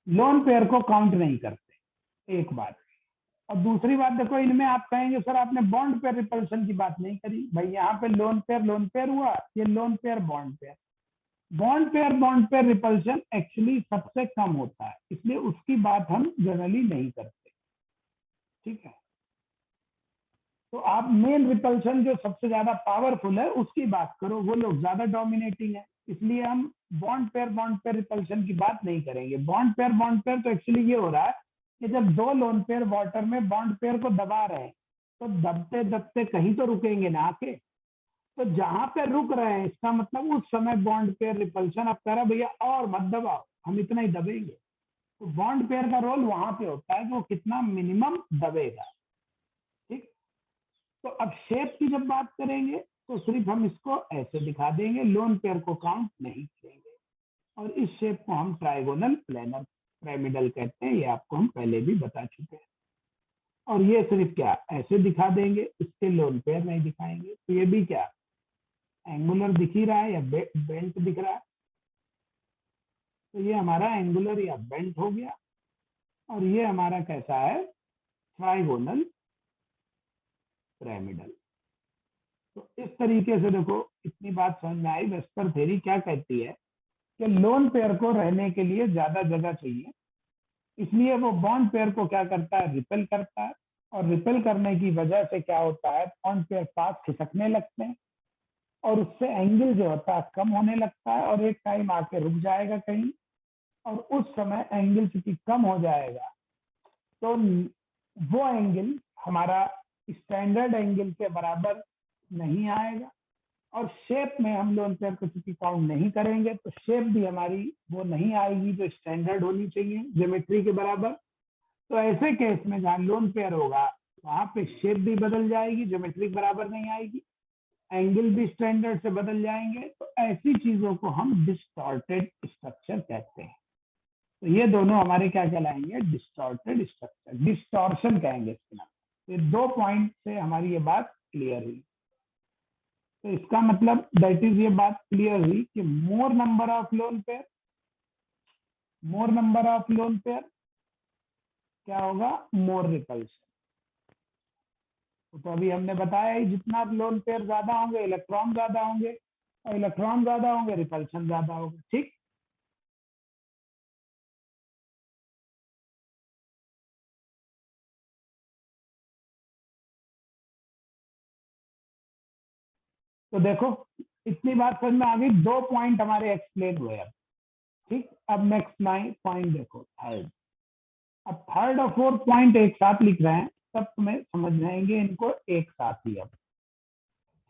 लोन पेयर को काउंट नहीं करते, एक बात। और दूसरी बात देखो, इनमें आप कहेंगे सर आपने बॉन्ड पेयर रिपल्शन की बात नहीं करी। भाई यहाँ पे लोन पेयर हुआ, ये lone pair bond pair repulsion actually सबसे कम होता है, इसलिए उसकी बात हम जनरली नहीं करते, ठीक है। तो आप मेन रिपल्शन जो सबसे ज्यादा पावरफुल है उसकी बात करो, वो लोग ज्यादा डोमिनेटिंग है, इसलिए हम बॉन्ड पेयर रिपल्शन की बात नहीं करेंगे। बॉन्ड पेयर तो एक्चुअली ये हो रहा है कि जब दो लोन पेयर वाटर में बॉन्ड पेयर को दबा रहे हैं तो दबते दबते कहीं तो रुकेंगे ना आके, तो जहां पे रुक रहे हैं इसका मतलब उस समय बॉन्ड पेयर रिपल्शन, अब कह रहा भैया और मत दबाओ हम इतना ही दबेंगे, तो बॉन्ड पेयर का रोल वहां पे होता है कि वो कितना मिनिमम दबेगा, ठीक। तो अब शेप की जब बात करेंगे तो सिर्फ हम इसको ऐसे दिखा देंगे, लोन पेयर को काउंट नहीं करेंगे। और इस शेप को हम ट्राइगोनल प्लेनर पिरामिडल कहते हैं, ये आपको हम पहले भी बता चुके हैं। और ये सिर्फ क्या ऐसे दिखा देंगे, इसके लोन पेयर नहीं दिखाएंगे। तो ये भी क्या एंगुलर दिख ही रहा है या बेंट दिख रहा है, तो ये हमारा एंगुलर या बेंट हो गया। और ये हमारा कैसा है, ट्राइगोनल पिरामिडल। तो इस तरीके से देखो इतनी बात समझ में आई। वेस्पर थ्योरी क्या कहती है कि लोन पेयर को रहने के लिए ज्यादा जगह चाहिए, इसलिए वो बॉन्ड पेयर को क्या करता है, रिपेल करता है। और रिपेल करने की वजह से क्या होता है, बॉन्ड पेयर पास खिसकने लगते हैं और उससे एंगल जो होता है कम होने लगता है और एक टाइम आके रुक जाएगा कहीं, और उस समय एंगल चूंकि कम हो जाएगा तो वो एंगल हमारा स्टैंडर्ड एंगल के बराबर नहीं आएगा। और शेप में हम लोन पेयर को चूंकि काउंट नहीं करेंगे तो शेप भी हमारी वो नहीं आएगी जो स्टैंडर्ड होनी चाहिए ज्योमेट्री के बराबर। तो ऐसे केस में जहाँ लोन पेयर होगा वहां पे शेप भी बदल जाएगी, ज्योमेट्री बराबर नहीं आएगी, एंगल भी स्टैंडर्ड से बदल जाएंगे। तो ऐसी चीजों को हम डिस्टॉर्टेड स्ट्रक्चर कहते हैं। तो ये दोनों हमारे क्या कहलाएंगे, डिस्टॉर्टेड स्ट्रक्चर, डिस्टॉर्शन कहेंगे इसके नाम। ये 2 पॉइंट से हमारी ये बात क्लियर हुई। तो इसका मतलब दैट इज ये बात क्लियर हुई कि मोर नंबर ऑफ लोन पेयर क्या होगा, मोर रिपल्शन। तो अभी हमने बताया ही जितना लोन पेयर ज्यादा होंगे इलेक्ट्रॉन ज्यादा होंगे, और इलेक्ट्रॉन ज्यादा होंगे रिपल्शन ज्यादा होगा, ठीक। तो देखो इतनी बात समझ में आ गई, 2 पॉइंट हमारे एक्सप्लेन हुए अब, ठीक। अब नेक्स्ट पॉइंट देखो, थर्ड। अब थर्ड और फोर्थ पॉइंट एक साथ लिख रहे हैं, सब तुम्हें समझ जाएंगे इनको एक साथ ही अब,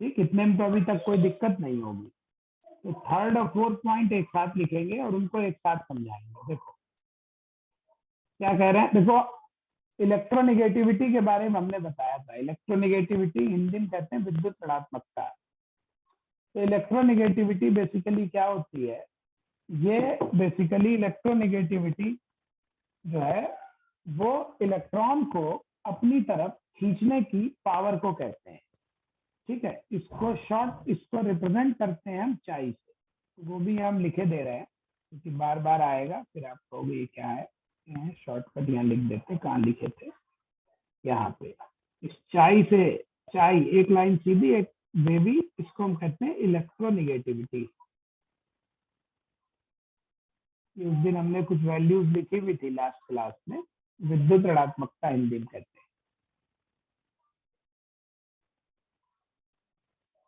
ठीक। इतने में तो अभी तक कोई दिक्कत नहीं होगी। तो थर्ड और फोर्थ पॉइंट एक साथ लिखेंगे और उनको एक साथ समझाएंगे। देखो क्या कह रहे हैं, देखो इलेक्ट्रोनिगेटिविटी के बारे में हमने बताया था। इलेक्ट्रोनिगेटिविटी हिंदी में कहते हैं विद्युत ऋणात्मकता। तो इलेक्ट्रोनिगेटिविटी बेसिकली क्या होती है, ये बेसिकली इलेक्ट्रोनिगेटिविटी जो है वो इलेक्ट्रॉन को अपनी तरफ खींचने की पावर को कहते हैं, ठीक है। इसको रिप्रेजेंट करते हैं हम चाई से, तो वो भी हम लिखे दे रहे हैं क्योंकि बार बार आएगा, फिर आप कहोगे ये क्या है। शॉर्टकट यहाँ लिख देते, कहाँ लिखे थे, यहाँ पे। इस चाई एक लाइन सीधी एक वेवी, इसको हम कहते हैं इलेक्ट्रोनिगेटिविटी। उस दिन हमने कुछ वैल्यूज लिखी हुई थी लास्ट क्लास में, विद्युत ऋणात्मकता हिंदी में कहते हैं।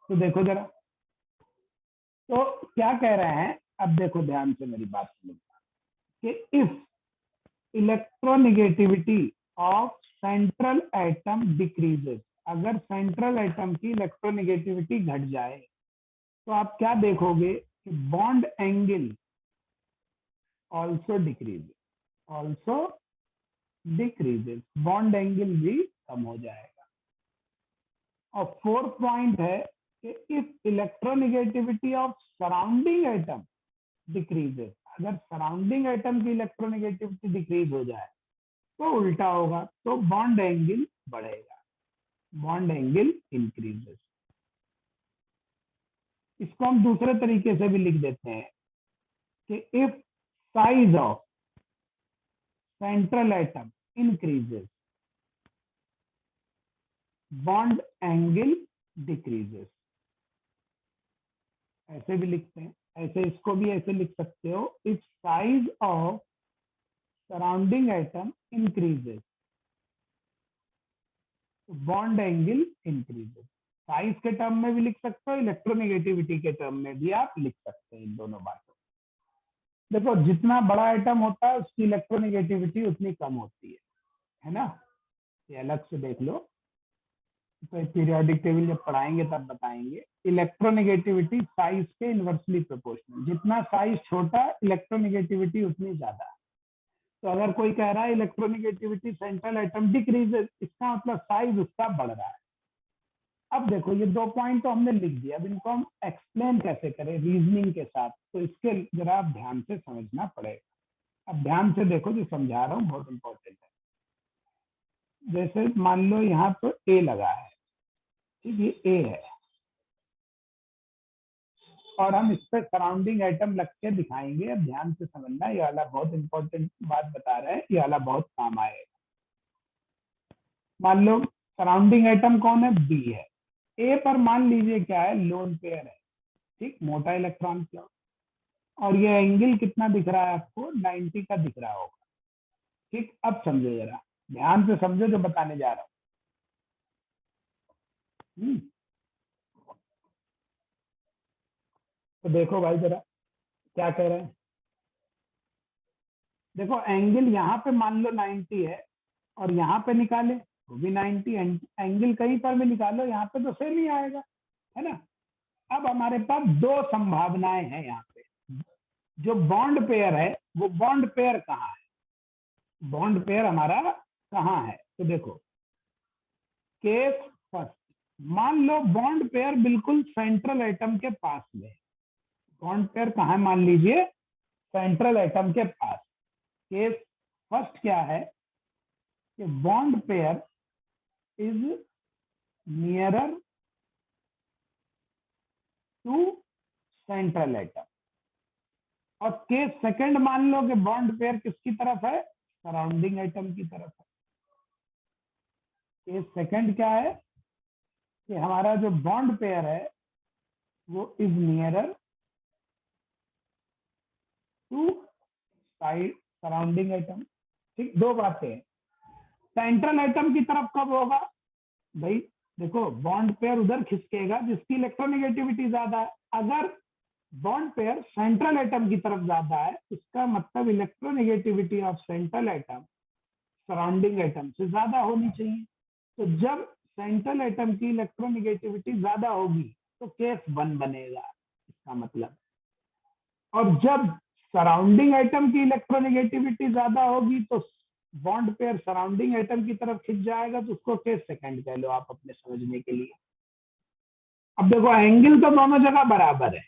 तो देखो जरा, तो क्या कह रहे हैं, अब देखो ध्यान से मेरी बात सुनो, कि if electronegativity of central atom decreases, अगर सेंट्रल एटम की इलेक्ट्रोनेगेटिविटी घट जाए तो आप क्या देखोगे कि bond angle also decreases, also decreases, bond angle भी कम हो जाएगा। और फोर्थ पॉइंट है कि if electronegativity of surrounding atom decreases, अगर सराउंडिंग एटम की इलेक्ट्रोनेगेटिविटी डिक्रीज हो जाए तो उल्टा होगा, तो बॉन्ड एंगल बढ़ेगा, बॉन्ड एंगल इंक्रीजेस। इसको हम दूसरे तरीके से भी लिख देते हैं कि if size of central atom increases, bond angle decreases, ऐसे भी लिखते हैं। ऐसे इसको भी ऐसे लिख सकते हो, if size of surrounding atom increases, bond angle increases. Size के टर्म में भी लिख सकते हो, इलेक्ट्रोनेगेटिविटी के टर्म में भी आप लिख सकते हैं इन दोनों बातों। देखो जितना बड़ा एटम होता है उसकी इलेक्ट्रोनेगेटिविटी उतनी कम होती है ना, ये अलग से देख लो, तो पीरियोडिक टेबल जब पढ़ाएंगे तब बताएंगे। इलेक्ट्रोनेगेटिविटी साइज के इनवर्सली प्रोपोर्शनल, जितना साइज छोटा इलेक्ट्रोनेगेटिविटी उतनी ज्यादा। तो अगर कोई कह रहा है इलेक्ट्रोनेगेटिविटी सेंट्रल एटम डिक्रीजेस, इसका मतलब साइज उसका बढ़ रहा है। अब देखो ये 2 पॉइंट तो हमने लिख दिया, अब इनको हम एक्सप्लेन कैसे करें रीजनिंग के साथ, तो इसके जरा आप ध्यान से समझना पड़ेगा। अब ध्यान से देखो, जो समझा रहा हूँ बहुत इंपॉर्टेंट है। जैसे मान लो यहाँ तो ए लगा है, ठीक, ये ए है, और हम इस पर सराउंडिंग एटम लग के दिखाएंगे। अब ध्यान से समझना, ये वाला बहुत इंपॉर्टेंट बात बता रहे हैं, ये वाला बहुत काम आएगा। मान लो सराउंडिंग एटम कौन है, बी है, ए पर मान लीजिए क्या है, लोन पेयर है, ठीक, मोटा इलेक्ट्रॉन क्या, और ये एंगल कितना दिख रहा है आपको, 90 का दिख रहा होगा, ठीक। अब समझो जरा, ध्यान से समझो जो बताने जा रहा हूँ। तो देखो भाई जरा क्या कह रहे हैं, देखो एंगल यहाँ पे मान लो 90 है, और यहाँ पे निकाले वो भी 90, एंगल कहीं पर भी निकालो यहाँ पे तो सेम ही आएगा, है ना। अब हमारे पास 2 संभावनाएं हैं यहाँ पे। जो बॉन्ड पेयर है वो बॉन्ड पेयर कहाँ है, बॉन्ड पेयर हमारा कहाँ है, तो देखो केस फर्स्ट, मान लो बॉन्ड पेयर बिल्कुल सेंट्रल एटम के पास में, बॉन्ड पेयर कहाँ है, मान लीजिए सेंट्रल एटम के पास। केस फर्स्ट क्या है कि bond pair is nearer to central atom. और केस सेकंड मान लो कि बॉन्ड पेयर किसकी तरफ है, सराउंडिंग एटम की तरफ है। केस सेकंड क्या है कि हमारा जो बॉन्ड पेयर है वो is nearer to side surrounding atom, ठीक। 2 बातें, सेंट्रल एटम की तरफ कब होगा भाई, देखो बॉन्ड पेयर उधर खिसकेगा जिसकी इलेक्ट्रोनेगेटिविटी ज्यादा है। अगर बॉन्ड पेयर सेंट्रल एटम की तरफ ज्यादा है, इसका मतलब electronegativity of central atom surrounding atom से ज्यादा होनी चाहिए। तो जब सेंट्रल एटम की इलेक्ट्रोनेगेटिविटी ज्यादा होगी तो केस 1 बनेगा, इसका मतलब। और जब सराउंडिंग एटम की इलेक्ट्रोनेगेटिविटी ज्यादा होगी तो बॉन्ड पेयर सराउंडिंग एटम की तरफ खिंच जाएगा, तो उसको केस सेकंड कह लो आप अपने समझने के लिए। अब देखो एंगल तो दोनों जगह बराबर है,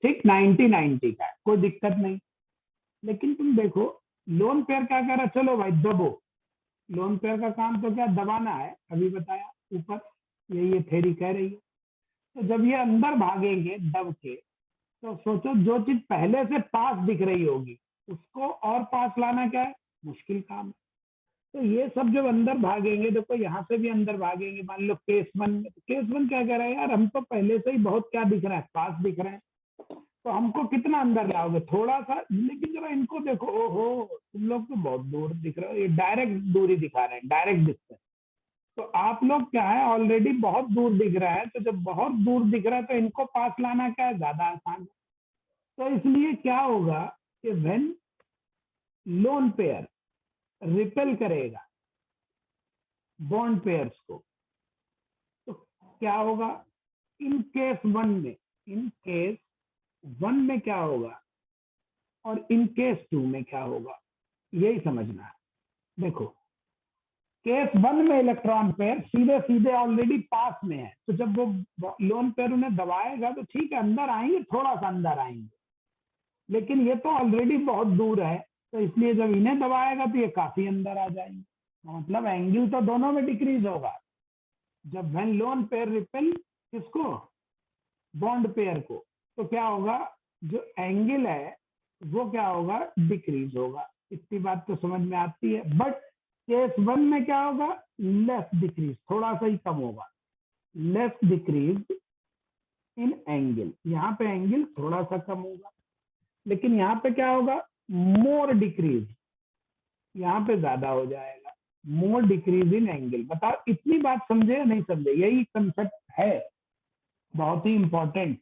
ठीक, 90-90 का है, कोई दिक्कत नहीं। लेकिन तुम देखो लोन पेयर क्या कह रहा है, चलो भाई दबो, लोन पेयर का काम तो क्या दबाना है, अभी बताया ऊपर, ये थ्योरी कह रही है। तो जब ये अंदर भागेंगे दब के, तो सोचो जो चीज पहले से पास दिख रही होगी उसको और पास लाना क्या है, मुश्किल काम है। तो ये सब जब अंदर भागेंगे, देखो यहाँ से भी अंदर भागेंगे, मान लो केस 1, केस 1 क्या कह रहा है, यार हम तो पहले से ही बहुत क्या दिख रहा है, पास दिख रहे हैं, तो हमको कितना अंदर लाओगे, थोड़ा सा। लेकिन जरा इनको देखो, ओहो तुम लोग तो बहुत दूर दिख रहे हो, ये डायरेक्ट दूरी दिखा रहे हैं, डायरेक्ट डिस्टेंस। तो आप लोग क्या है ऑलरेडी बहुत दूर दिख रहा है, तो जब बहुत दूर दिख रहा है तो इनको पास लाना क्या है, ज्यादा आसान है। तो इसलिए क्या होगा कि व्हेन लोन पेयर रिपेल करेगा बॉन्ड पेयर्स को, तो क्या होगा, इन केस वन में, इन केस वन में क्या होगा और इन केस टू में क्या होगा, यही समझना है। देखो केस वन में इलेक्ट्रॉन पेयर सीधे सीधे ऑलरेडी पास में है, तो जब वो लोन पेयर उन्हें दबाएगा तो ठीक है अंदर आएंगे, थोड़ा सा अंदर आएंगे, लेकिन ये तो ऑलरेडी बहुत दूर है, तो इसलिए जब इन्हें दबाएगा तो ये काफी अंदर आ जाएंगे। मतलब एंगल तो दोनों में डिक्रीज होगा। जब व्हेन लोन पेयर रिपेल किसको, बॉन्ड पेयर को, तो क्या होगा, जो एंगल है वो क्या होगा, डिक्रीज होगा। इतनी बात तो समझ में आती है। बट केस वन में क्या होगा, लेस डिक्रीज, थोड़ा सा ही कम होगा, लेस डिक्रीज इन एंगल, यहाँ पे एंगल थोड़ा सा कम होगा, लेकिन यहाँ पे क्या होगा, मोर डिक्रीज, यहाँ पे ज्यादा हो जाएगा, मोर डिक्रीज इन एंगल। बताओ इतनी बात समझे या नहीं समझे, यही कंसेप्ट है, बहुत ही इंपॉर्टेंट।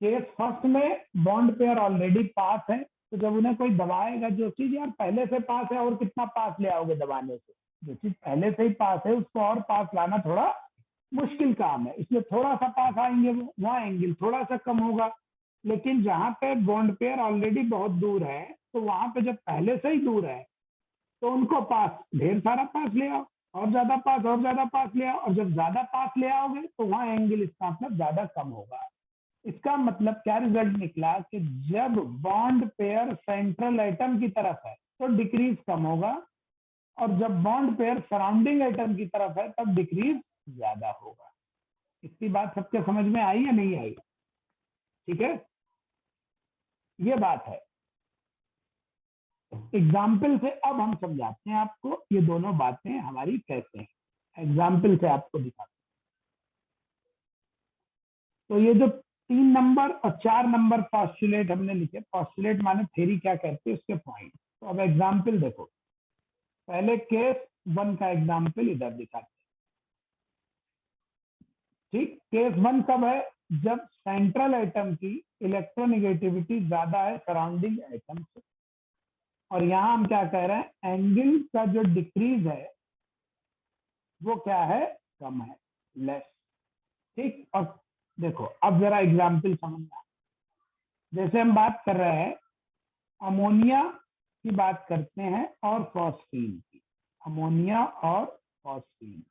केस फर्स्ट में बॉन्ड पेयर ऑलरेडी पास है, तो जब उन्हें कोई दबाएगा, जो चीज यार पहले से पास है और कितना पास ले आओगे दबाने से, जो चीज पहले से ही पास है उसको और पास लाना थोड़ा मुश्किल काम है, इसलिए थोड़ा सा पास आएंगे, वहां एंगल थोड़ा सा कम होगा। लेकिन जहां पे बॉन्ड पेयर ऑलरेडी बहुत दूर है, तो वहां पे जब पहले से ही दूर है तो उनको पास, ढेर सारा पास ले आओ, और ज्यादा पास और ज्यादा पास ले आओ, और जब ज्यादा पास ले आओगे तो वहां एंगल इसका मतलब ज्यादा कम होगा। इसका मतलब क्या रिजल्ट निकला कि जब बॉन्ड पेयर सेंट्रल एटम की तरफ है तो डिक्रीज कम होगा, और जब बॉन्ड पेयर सराउंडिंग एटम की तरफ है तब डिक्रीज ज्यादा होगा। इतनी बात सबके समझ में आई या नहीं आई? ठीक है, ये बात है। एग्जाम्पल से अब हम समझाते हैं आपको ये दोनों बातें हमारी कैसे हैं, एग्जाम्पल से आपको दिखाते हैं। तो ये जो 3 नंबर और 4 नंबर पॉस्टुलेट हमने लिखे, पॉस्टुलेट माने थ्योरी क्या कहते हैं उसके पॉइंट। तो अब एग्जाम्पल देखो, पहले केस वन का एग्जाम्पल इधर दिखाते हैं। ठीक, केस वन कब है, जब सेंट्रल एटम की इलेक्ट्रोनेगेटिविटी ज्यादा है सराउंडिंग एटम से, और यहां हम क्या कह रहे हैं, एंगल का जो डिक्रीज है वो क्या है, कम है, लेस। ठीक, और देखो अब जरा एग्जाम्पल समझना। जैसे हम बात कर रहे हैं अमोनिया की बात करते हैं और फॉस्फीन की, अमोनिया और फॉस्फीन।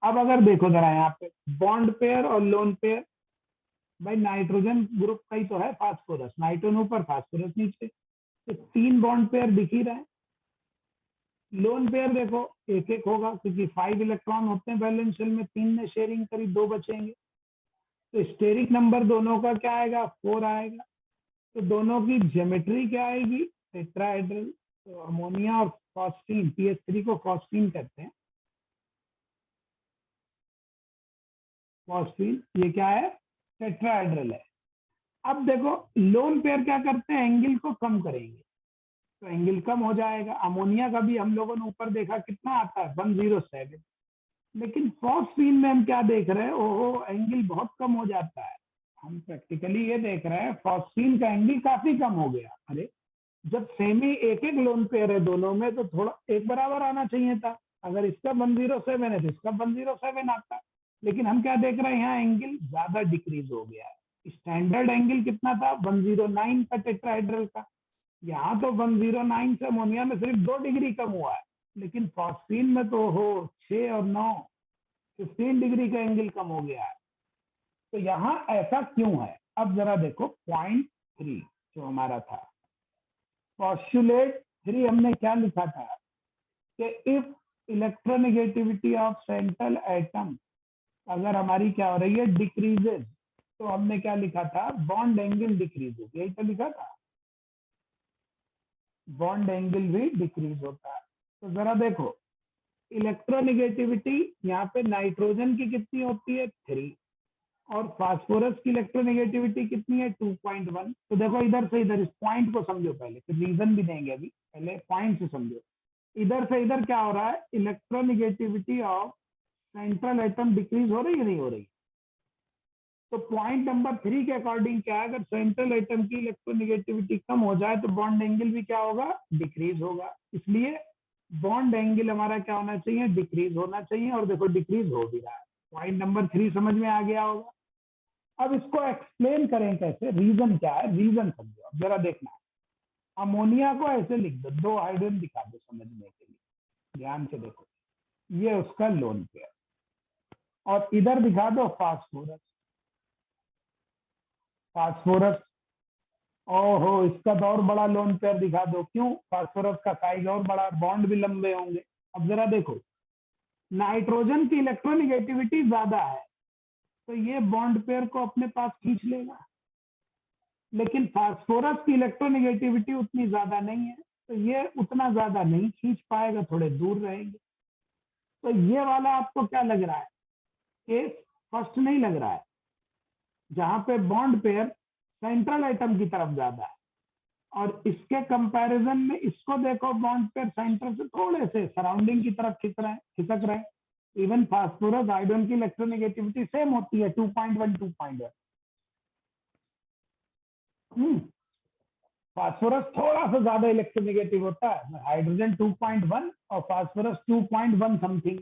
अब अगर देखो जरा यहाँ पे बॉन्ड पेयर और लोन पेयर, भाई नाइट्रोजन ग्रुप का ही तो है फास्फोरस, नाइट्रोजन ऊपर फास्फोरस नीचे, तो 3 बॉन्ड पेयर दिख ही रहे हैं। लोन पेयर देखो एक एक होगा, क्योंकि 5 इलेक्ट्रॉन होते हैं वैलेंस शेल में, 3 ने शेयरिंग करी, 2 बचेंगे, तो स्टेरिक नंबर दोनों का क्या आएगा, 4 आएगा। तो दोनों की ज्योमेट्री क्या आएगी, टेट्राहेड्रल। तो अमोनिया और फॉस्फीन, पीएच3 को फॉस्फीन कहते हैं, फॉस्फीन ये क्या है, टेट्राहेड्रल है। अब देखो लोन पेयर क्या करते हैं, एंगल को कम करेंगे, तो एंगल कम हो जाएगा। अमोनिया का भी हम लोगों ने ऊपर देखा कितना आता है, 107, लेकिन फॉस्फीन में हम क्या देख रहे हैं, ओहो एंगल बहुत कम हो जाता है। हम प्रैक्टिकली ये देख रहे हैं फॉस्फीन का एंगल काफी कम हो गया। अरे जब सेमी एक एक लोन पेयर है दोनों में, तो थोड़ा एक बराबर आना चाहिए था, अगर इसका 107 है तो इसका 107 आता, लेकिन हम क्या देख रहे हैं, यहाँ एंगल ज्यादा डिक्रीज हो गया है। स्टैंडर्ड एंगल कितना था, 109 का टेट्राहेड्रल का, यहाँ तो 109 से अमोनिया में सिर्फ 2 डिग्री कम हुआ है, लेकिन फॉस्फीन में तो हो 6 और 9, 15 डिग्री का एंगल कम हो गया है। तो यहाँ ऐसा क्यों है, अब जरा देखो पॉइंट 3 जो हमारा था, पोस्टुलेट 3 हमने क्या लिखा था कि if electronegativity of central atom अगर हमारी क्या हो रही है, डिक्रीजेस, तो हमने क्या लिखा था, बॉन्ड एंगल डिक्रीजेस, यही तो लिखा था, बॉन्ड एंगल भी डिक्रीज होता है। तो जरा देखो इलेक्ट्रोनेगेटिविटी यहाँ पे नाइट्रोजन की कितनी होती है, 3, और फास्फोरस की इलेक्ट्रोनेगेटिविटी कितनी है, 2.1। तो देखो इधर से इधर इस पॉइंट को समझो पहले, फिर रीजन भी देंगे, अभी पहले पॉइंट से समझो। इधर से इधर क्या हो रहा है, electronegativity of central atom decrease हो रही है नहीं हो रही। तो पॉइंट नंबर 3 के अकॉर्डिंग क्या है, अगर सेंट्रल एटम की इलेक्ट्रोनिगेटिविटी कम हो जाए तो बॉन्ड एंगल भी क्या होगा, डिक्रीज होगा। इसलिए बॉन्ड एंगल हमारा क्या होना चाहिए, डिक्रीज होना चाहिए, और देखो डिक्रीज हो भी रहा है। पॉइंट नंबर 3 समझ में आ गया होगा। अब इसको एक्सप्लेन करें कैसे, रीजन क्या है, रीजन समझो। अब जरा देखना, अमोनिया को ऐसे लिख दो, 2 हाइड्रोजन दिखा दो समझने के लिए, ध्यान से देखो, ये उसका लोन पेयर, और इधर दिखा दो फास्फोरस। फास्फोरस, ओहो इसका तो और बड़ा लोन पेयर दिखा दो, क्यों, फास्फोरस का साइज और बड़ा, बॉन्ड भी लंबे होंगे। अब जरा देखो, नाइट्रोजन की इलेक्ट्रोनिगेटिविटी ज्यादा है तो ये बॉन्ड पेयर को अपने पास खींच लेगा, लेकिन फास्फोरस की इलेक्ट्रोनिगेटिविटी उतनी ज्यादा नहीं है तो ये उतना ज्यादा नहीं खींच पाएगा, थोड़े दूर रहेंगे। तो ये वाला आपको क्या लग रहा है, केस फर्स्ट नहीं लग रहा है, जहां पे बॉन्ड पेयर सेंट्रल एटम की तरफ ज्यादा है, और इसके कंपैरिजन में इसको देखो, बॉन्ड पेयर सेंटर से थोड़े से सराउंडिंग की तरफ खिसक रहे हैं। इवन फास्फोरस आयोडीन की इलेक्ट्रोनिगेटिविटी सेम होती है, 2.1 2.1। फास्फोरस थोड़ा सा ज्यादा इलेक्ट्रोनिगेटिव होता है, हाइड्रोजन 2.1 और फास्फोरस 2.1 समथिंग,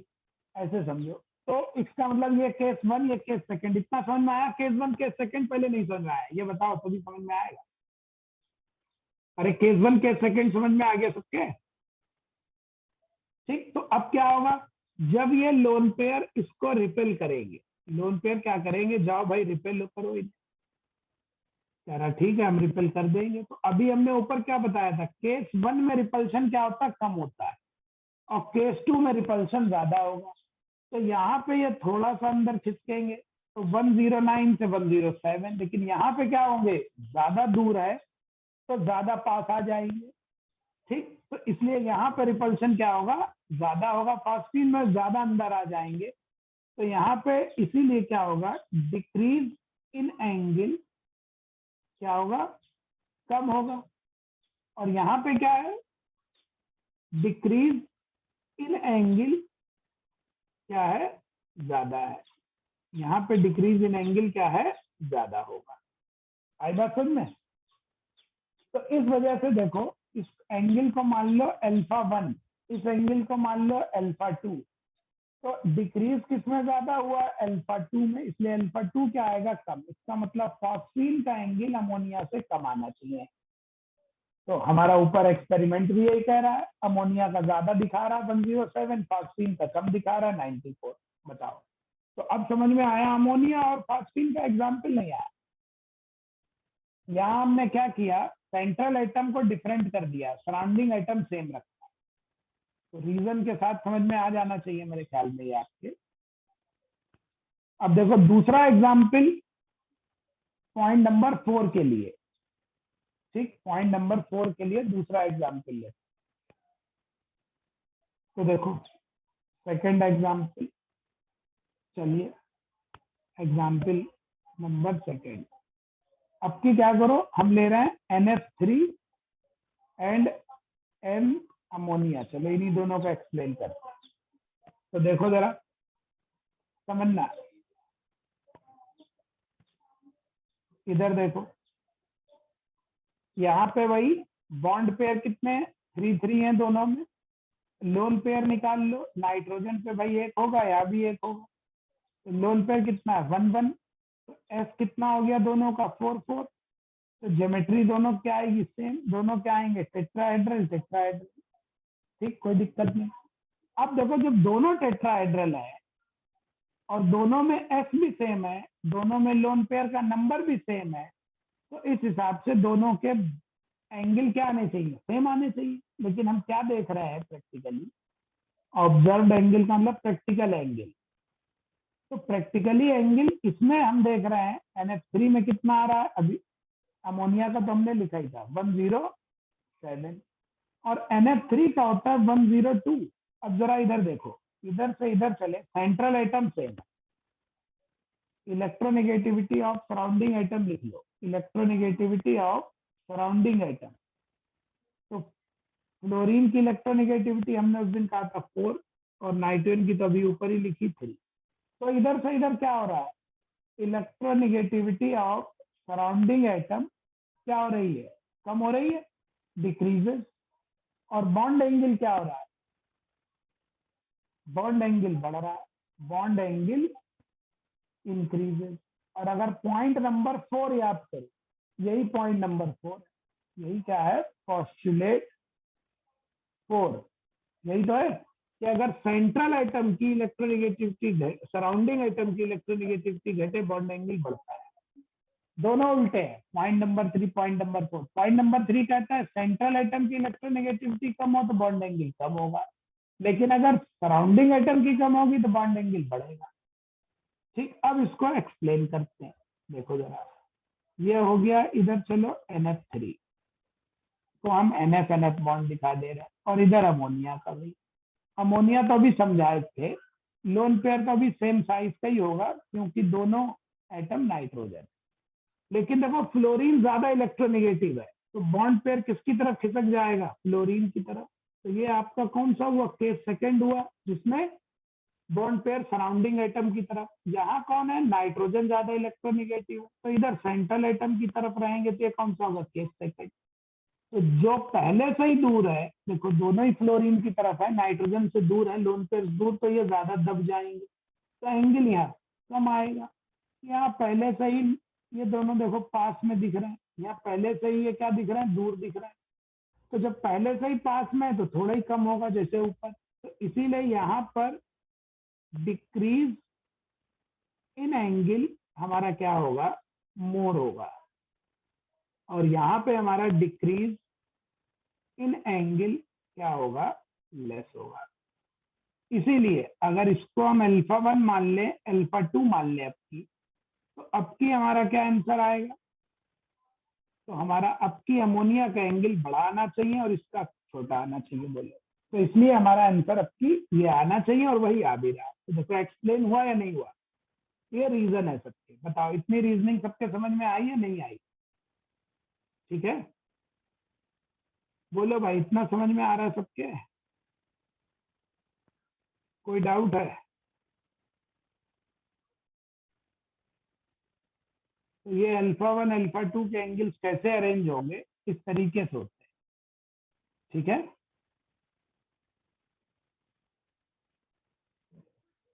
ऐसे समझो। तो इसका मतलब ये केस 1 ये केस सेकंड, इतना समझ में आया, केस 1 केस सेकंड पहले नहीं समझ में आया, ये बताओ तभी समझ में आएगा। अरे केस 1 केस सेकंड समझ में आ गया सबके, ठीक। तो अब क्या होगा, जब ये लोन पेयर इसको रिपेल करेंगे, लोन पेयर क्या करेंगे, जाओ भाई रिपेल करो इन्हें, कह रहा ठीक है हम रिपेल कर देंगे। तो अभी हमने ऊपर क्या बताया था, केस 1 में रिपल्शन क्या होता है, कम होता है, और केस 2 में रिपल्शन ज्यादा होगा। तो यहाँ पे ये थोड़ा सा अंदर खिसकेंगे, तो 109 से 107, लेकिन यहाँ पे क्या होंगे, ज्यादा दूर है तो ज्यादा पास आ जाएंगे, ठीक। तो इसलिए यहाँ पे रिपल्शन क्या होगा, ज्यादा होगा, फास्फीन में ज्यादा अंदर आ जाएंगे। तो यहाँ पे इसीलिए क्या होगा, डिक्रीज इन एंगल क्या होगा, कम होगा, और यहाँ पे क्या है, डिक्रीज इन एंगल क्या है, ज्यादा है। यहाँ पे डिक्रीज इन एंगल क्या है, ज्यादा होगा। आई बात समझ में। तो इस वजह से देखो, इस एंगल को मान लो अल्फा 1, इस एंगल को मान लो अल्फा 2, तो डिक्रीज किसमें ज्यादा हुआ, अल्फा 2 में, इसलिए अल्फा 2 क्या आएगा, कम। इसका मतलब फॉस्फीन का एंगल अमोनिया से कम आना चाहिए। तो हमारा ऊपर एक्सपेरिमेंट भी यही कह रहा है, अमोनिया का ज्यादा दिखा रहा है 107, फॉस्फीन का कम दिखा रहा है 94। बताओ, तो अब समझ में आया, अमोनिया और फॉस्फीन का एग्जाम्पल नहीं आया। यहाँ हमने क्या किया, सेंट्रल एटम को डिफरेंट कर दिया, सराउंडिंग एटम सेम रखा। तो रीजन के साथ समझ में आ जाना चाहिए मेरे ख्याल में ये आपके। अब देखो दूसरा एग्जाम्पल पॉइंट नंबर 4 के लिए, ठीक, पॉइंट नंबर 4 के लिए दूसरा एग्जाम्पल ले। तो देखो सेकंड एग्जाम्पल, चलिए एग्जाम्पल नंबर सेकंड। अब की क्या करो, हम ले रहे हैं NF3 एंड M अमोनिया। चलो इन्हीं दोनों को एक्सप्लेन करते हैं। तो देखो जरा समझना, इधर देखो, यहाँ पे वही बॉन्ड पेयर कितने हैं, 3 हैं दोनों में, लोन पेयर निकाल लो, नाइट्रोजन पे भाई एक होगा, यहाँ भी एक होगा, तो लोन पेयर कितना है, 1 1। तो एस कितना हो गया दोनों का, 4 4। तो ज्योमेट्री दोनों क्या आएगी, सेम, दोनों क्या आएंगे, टेट्राहेड्रल टेट्राहेड्रल, ठीक, कोई दिक्कत नहीं। अब देखो जब दोनों टेट्राहेड्रल है और दोनों में एस भी सेम है, दोनों में लोन पेयर का नंबर भी सेम है, तो इस हिसाब से दोनों के एंगल क्या आने चाहिए, सेम आने चाहिए। लेकिन हम क्या देख रहे हैं प्रैक्टिकली, ऑब्जर्व्ड एंगल का मतलब प्रैक्टिकल एंगल। तो प्रैक्टिकली एंगल इसमें हम देख रहे हैं NF3 में कितना आ रहा है, अभी अमोनिया का तो हमने लिखा ही था 107, और NF3 का होता है 102। अब जरा इधर देखो, इधर से इधर चले, सेंट्रल एटम सेम है, इलेक्ट्रोनेगेटिविटी ऑफ सराउंडिंग एटम लिख लो, इलेक्ट्रोनेगेटिविटी ऑफ सराउंडिंग एटम। तो फ्लोरीन की इलेक्ट्रोनेगेटिविटी हमने उस दिन कहा था 4 और नाइट्रोजन की तो अभी ऊपर ही लिखी 3। तो इधर से इधर क्या हो रहा है, इलेक्ट्रोनेगेटिविटी ऑफ सराउंडिंग एटम क्या हो रही है, कम हो रही है, डिक्रीजेस। और बॉन्ड एंगल क्या हो रहा है, बॉन्ड एंगल बढ़ रहा है, बॉन्ड एंगल इंक्रीजेस। और अगर पॉइंट नंबर 4 याद करो, यही पॉइंट नंबर 4, यही क्या है, पोस्टुलेट 4, यही तो है कि अगर सेंट्रल एटम की इलेक्ट्रोनेगेटिविटी सराउंडिंग एटम की इलेक्ट्रोनेगेटिविटी घटे, बॉन्ड एंगल बढ़ता है। दोनों उल्टे हैं, point number 3 point number 4। Point number 3 कहता है सेंट्रल एटम की इलेक्ट्रोनेगेटिविटी कम हो तो बॉन्ड एंगल कम होगा, लेकिन अगर सराउंडिंग एटम की कम होगी तो बॉन्ड एंगल बढ़ेगा। ठीक, अब इसको एक्सप्लेन करते हैं। देखो जरा, ये हो गया, इधर चलो NF3 तो हम NF बॉन्ड दिखा दे रहे हैं, और इधर अमोनिया का भी। अमोनिया तो अभी समझाए थे, लोन पेयर का भी सेम साइज का ही होगा क्योंकि दोनों एटम नाइट्रोजन। लेकिन देखो फ्लोरीन ज्यादा इलेक्ट्रोनेगेटिव है, तो बॉन्ड पेयर किसकी तरफ खिसक जाएगा, फ्लोरीन की तरफ। तो ये आपका कौन सा हुआ, केस सेकंड हुआ, जिसमें बॉन्ड पेयर सराउंडिंग एटम की तरफ। यहाँ कौन है, नाइट्रोजन ज्यादा इलेक्ट्रोनेगेटिव है, तो इधर सेंट्रल एटम की तरफ रहेंगे, तो ये कौन सा होगा, केस सेकंड। तो जो पहले से ही दूर है, देखो दोनों ही फ्लोरीन की तरफ है, नाइट्रोजन से दूर है, लोन पेयर दूर, तो ये ज्यादा दब जाएंगे, तो एंगल यहाँ कम आएगा। यहाँ पहले से ही ये दोनों देखो पास में दिख रहे हैं, यहाँ पहले से ही ये क्या दिख रहा है, दूर दिख रहा है। तो जब पहले से ही पास में है तो थोड़ा ही कम होगा जैसे ऊपर, तो इसीलिए यहाँ पर डिक्रीज इन एंगल हमारा क्या होगा, मोर होगा, और यहाँ पे हमारा डिक्रीज इन एंगल क्या होगा, लेस होगा। इसीलिए अगर इसको हम α1 मान लें, α2 मान लें आपकी, तो अब की हमारा क्या आंसर आएगा, तो हमारा अब की अमोनिया का एंगल बड़ा आना चाहिए और इसका छोटा आना चाहिए, बोले। तो इसलिए हमारा आंसर अब की ये आना चाहिए और वही आ भी रहा है। तो देखो एक्सप्लेन हुआ या नहीं हुआ, ये रीजन है सबके। बताओ इतनी रीजनिंग सबके समझ में आई या नहीं आई, ठीक है, बोलो भाई, इतना समझ में आ रहा है सबके, कोई डाउट है। तो ये α1 α2 के एंगल्स कैसे अरेंज होंगे, इस तरीके से होते हैं, ठीक है।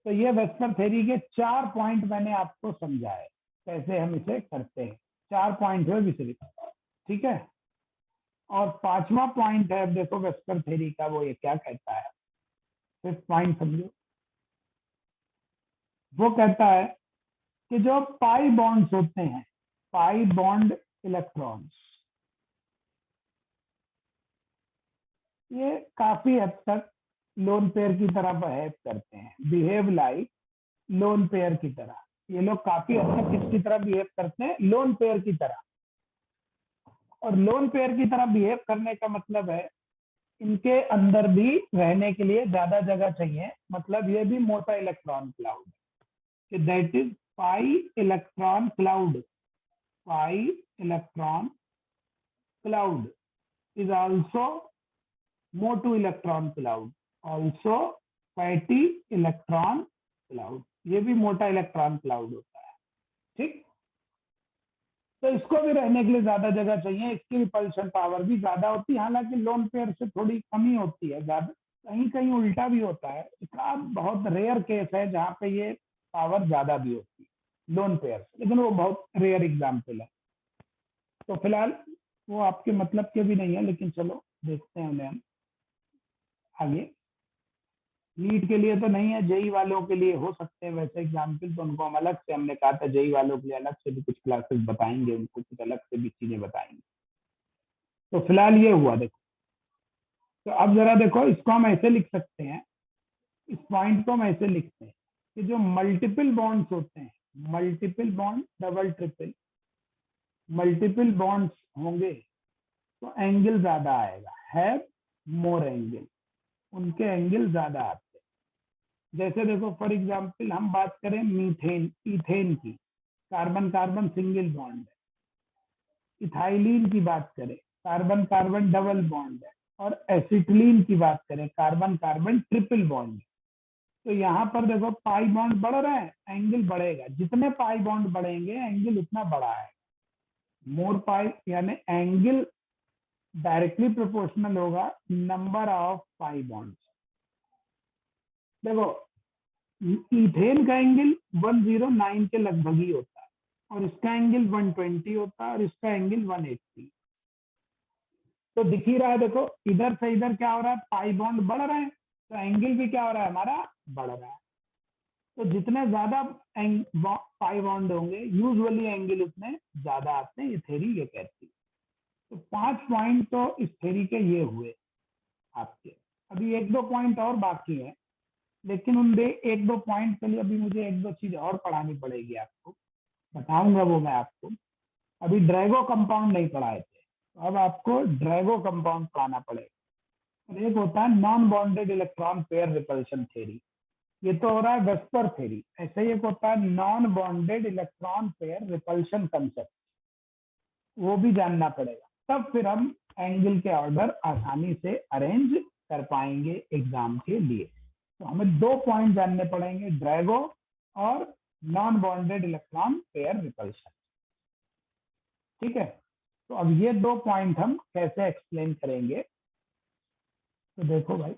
तो ये वेस्पर थ्योरी के 4 पॉइंट मैंने आपको समझाए, कैसे हम इसे करते हैं। 4 पॉइंट है विचलित, ठीक है। और 5वां पॉइंट है, अब देखो वेस्पर थ्योरी का वो ये क्या कहता है, 5th पॉइंट समझो। वो कहता है कि जो पाई बॉन्ड्स होते हैं, पाई बॉन्ड इलेक्ट्रॉन्स, ये काफी हद तक लोन पेयर की तरह बिहेव करते हैं, बिहेव लाइक लोन पेयर की तरह। ये लोग काफी हद तक किसकी तरह बिहेव करते हैं, लोन पेयर की तरह। और लोन पेयर की तरह बिहेव करने का मतलब है इनके अंदर भी रहने के लिए ज्यादा जगह चाहिए, मतलब ये भी मोटा इलेक्ट्रॉन क्लाउड, कि that is pi electron cloud. Pi electron cloud is also Motu electron cloud, also fatty electron cloud, ये भी मोटा इलेक्ट्रॉन क्लाउड होता है, ठीक। तो इसको भी रहने के लिए ज्यादा जगह चाहिए, इसकी रिपल्शन पावर भी ज्यादा होती है, हालांकि लोन पेयर से थोड़ी कमी होती है, ज्यादा कहीं कहीं उल्टा भी होता है, इसका बहुत रेयर केस है जहाँ पे ये पावर ज्यादा भी होती है लोन पेयर से, लेकिन वो बहुत रेयर एग्जाम्पल है। तो फिलहाल वो आपके मतलब के भी नहीं है, लेकिन चलो देखते हैं उन्हें हम आगे। नीट के लिए तो नहीं है, जेई वालों के लिए हो सकते हैं वैसे एग्जाम्पल, तो उनको हम अलग से, हमने कहा था जेई वालों के लिए अलग से भी कुछ क्लासेस बताएंगे, उनको कुछ अलग से भी चीजें बताएंगे। तो फिलहाल ये हुआ देखो। तो अब जरा देखो, इसको हम ऐसे लिख सकते हैं, इस पॉइंट को हम ऐसे लिखते हैं कि जो मल्टीपल बॉन्ड्स होते हैं, multiple bond, double triple, multiple bonds होंगे तो एंगल ज्यादा आएगा, हैव मोर एंगल, उनके एंगल ज्यादा आते हैं। जैसे देखो फॉर एग्जांपल हम बात करें मीथेन, इथेन की, कार्बन कार्बन सिंगल बॉन्ड है। इथाइलिन की बात करें, कार्बन कार्बन डबल बॉन्ड है। और एसिटिलीन की बात करें, कार्बन कार्बन ट्रिपल बॉन्ड, तो यहाँ पर देखो पाई बॉन्ड बढ़ रहा है, एंगल बढ़ेगा। जितने पाई बॉन्ड बढ़ेंगे एंगल उतना बड़ा है। मोर पाई यानी एंगल डायरेक्टली प्रोपोर्शनल होगा नंबर ऑफ पाई बॉन्ड। देखो इथेन का एंगल 109 के लगभग ही होता है, और इसका एंगल 120 होता है, और इसका एंगल 180। तो दिख ही रहा है, देखो इधर से इधर क्या हो रहा है, पाई बॉन्ड बढ़ रहे हैं, तो एंगल भी क्या हो रहा है हमारा, बढ़ रहा है। तो जितने ज्यादा पाई बॉन्ड होंगे यूजुअली एंगल उतने ज्यादा आते हैं, ये थ्योरी ये कहती है। तो 5 पॉइंट तो इस थ्योरी के ये हुए आपके। अभी 1-2 पॉइंट और बाकी है, लेकिन उन 1-2 पॉइंट के लिए अभी मुझे 1-2 चीज और पढ़ानी पड़ेगी, आपको बताऊंगा वो मैं आपको। अभी ड्रैगो कंपाउंड नहीं पढ़ाए थे, तो अब आपको ड्रैगो कंपाउंड पढ़ाना पड़ेगा। और एक होता है non bonded electron pair repulsion theory, ये तो हो रहा है वेस्पर थ्योरी। ऐसे ही एक होता है non bonded electron pair repulsion concept, वो भी जानना पड़ेगा, तब फिर हम एंगल के ऑर्डर आसानी से अरेंज कर पाएंगे एग्जाम के लिए। तो हमें 2 पॉइंट जानने पड़ेंगे, ड्रैगो और non bonded electron pair repulsion. ठीक है, तो अब ये 2 पॉइंट हम कैसे एक्सप्लेन करेंगे, तो देखो भाई,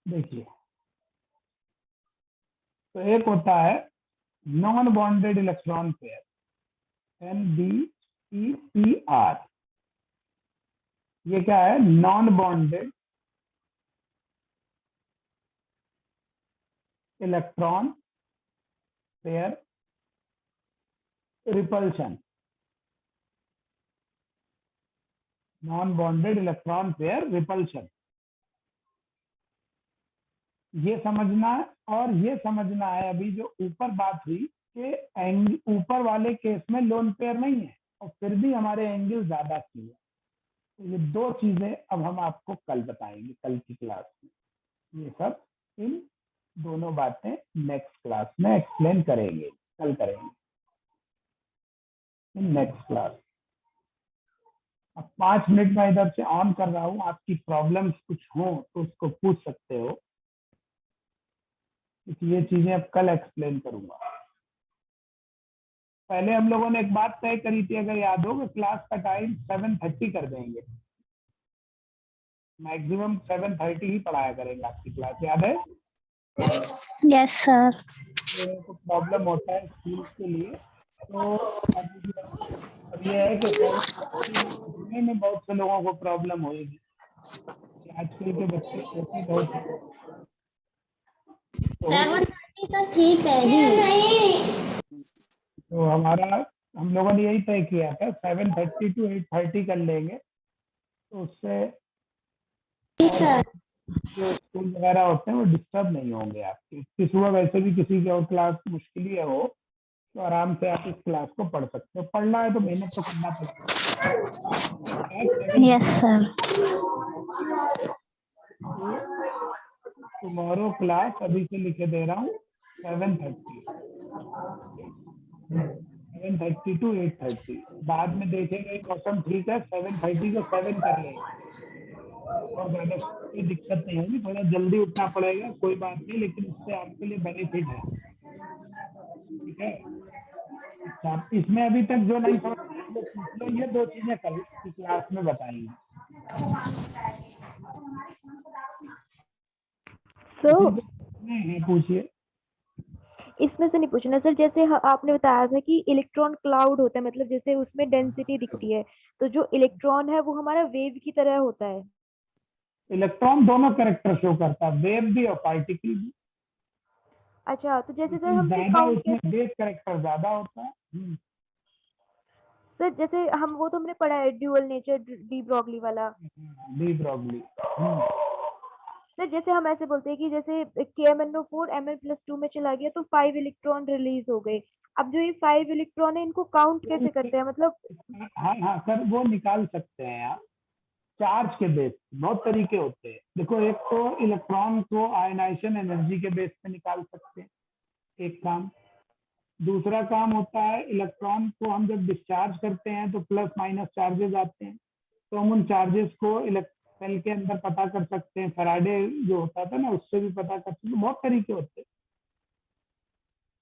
देखिए, तो एक होता है non bonded electron pair, NBEPR। ये क्या है, non bonded electron pair repulsion, non bonded electron pair repulsion, ये समझना है। और ये समझना है अभी जो ऊपर बात हुई कि ऊपर वाले केस में लोन पेयर नहीं है और फिर भी हमारे एंगल ज्यादा क्यों है। तो ये 2 चीजें अब हम आपको कल बताएंगे, कल की क्लास में। ये सब इन दोनों बातें नेक्स्ट क्लास में एक्सप्लेन करेंगे, कल करेंगे इन नेक्स्ट क्लास। अब 5 मिनट में इधर से ऑन कर रहा हूँ, आपकी प्रॉब्लम्स कुछ हो तो उसको पूछ सकते हो, क्योंकि ये चीजें अब कल एक्सप्लेन करूंगा। पहले हम लोगों ने एक बात तय करी थी, अगर याद हो, कि क्लास का टाइम 7:30 कर देंगे, मैक्सिमम 7:30 ही पढ़ाया करेंगे आपकी क्लास, याद है? Yes sir. लोगों को प्रॉब्लम होता है स्कूल के लिए, तो अब ये है कि 7:30 में बहुत से लोगों को प्रॉब्लम होगी, आजकल के बच्चे छोटे बहुत हैं, तो 7:30 तो ठीक है जी। तो हमारा, हम लोगों ने यही तय किया था 7:30 to 8:30 कर लेंगे, तो उससे और जो स्कूल वगैरह होते हैं वो डिस्टर्ब नहीं होंगे आपके। इसकी सुबह वैसे भी किसी की और क्लास मुश्किल ही है हो, तो आराम से आप इस क्लास को पढ़ सकते हो। पढ़ना है तो मेहनत तो करना पड़ेगा। Yes sir. टुमारो क्लास अभी से लिखे दे रहा हूँ 7:30, 7:30 to 8:30। बाद में देखेंगे मौसम ठीक है 7:30 को 7 कर लेंगे, और ज्यादा कोई दिक्कत नहीं होगी। थोड़ा जल्दी उठना पड़ेगा, कोई बात नहीं, लेकिन उससे आपके लिए बेनिफिट है। ठीक है, अच्छा, इसमें अभी तक जो नहीं समझ वो पूछ लो, ये 2 चीजें कल की क्लास में बताएंगे। तो नहीं पूछिए। इसमें से नहीं पूछना सर, जैसे आपने बताया था कि इलेक्ट्रॉन क्लाउड होता है, मतलब जैसे उसमें डेंसिटी दिखती है, तो जो इलेक्ट्रॉन है वो हमारा वेव की तरह होता है। इलेक्ट्रॉन दोनों कैरेक्टर शो करता है, वेव भी और पार्टिकल भी, अच्छा, तो जैसे सर लेकिन हम फिर ज्यादा काउंट उसमें कैसे, बेस कैरेक्टर ज्यादा होता है। सर जैसे हम वो तो हमने पढ़ा है ड्यूअल नेचर, डी ब्रॉगली वाला। De Broglie. सर जैसे हम ऐसे बोलते हैं कि जैसे KMnO4 Mn+2 में चला गया तो 5 इलेक्ट्रॉन रिलीज हो गए। अब जो ये 5 इलेक्ट्रॉन है इनको काउंट कैसे करते हैं, मतलब? हाँ हाँ सर, वो निकाल सकते हैं आप चार्ज के बेस पे। बहुत तरीके होते हैं, देखो, एक तो इलेक्ट्रॉन को आयनाइजेशन एनर्जी के बेस पे निकाल सकते हैं, एक काम। दूसरा काम होता है इलेक्ट्रॉन को हम जब डिस्चार्ज करते हैं तो प्लस माइनस चार्जेस आते हैं, तो हम उन चार्जेस को सेल के अंदर पता कर सकते हैं। फैराडे जो होता था ना उससे भी पता कर सकते हैं, बहुत तरीके होते हैं।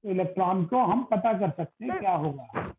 तो इलेक्ट्रॉन को हम पता कर सकते हैं सर क्या होगा।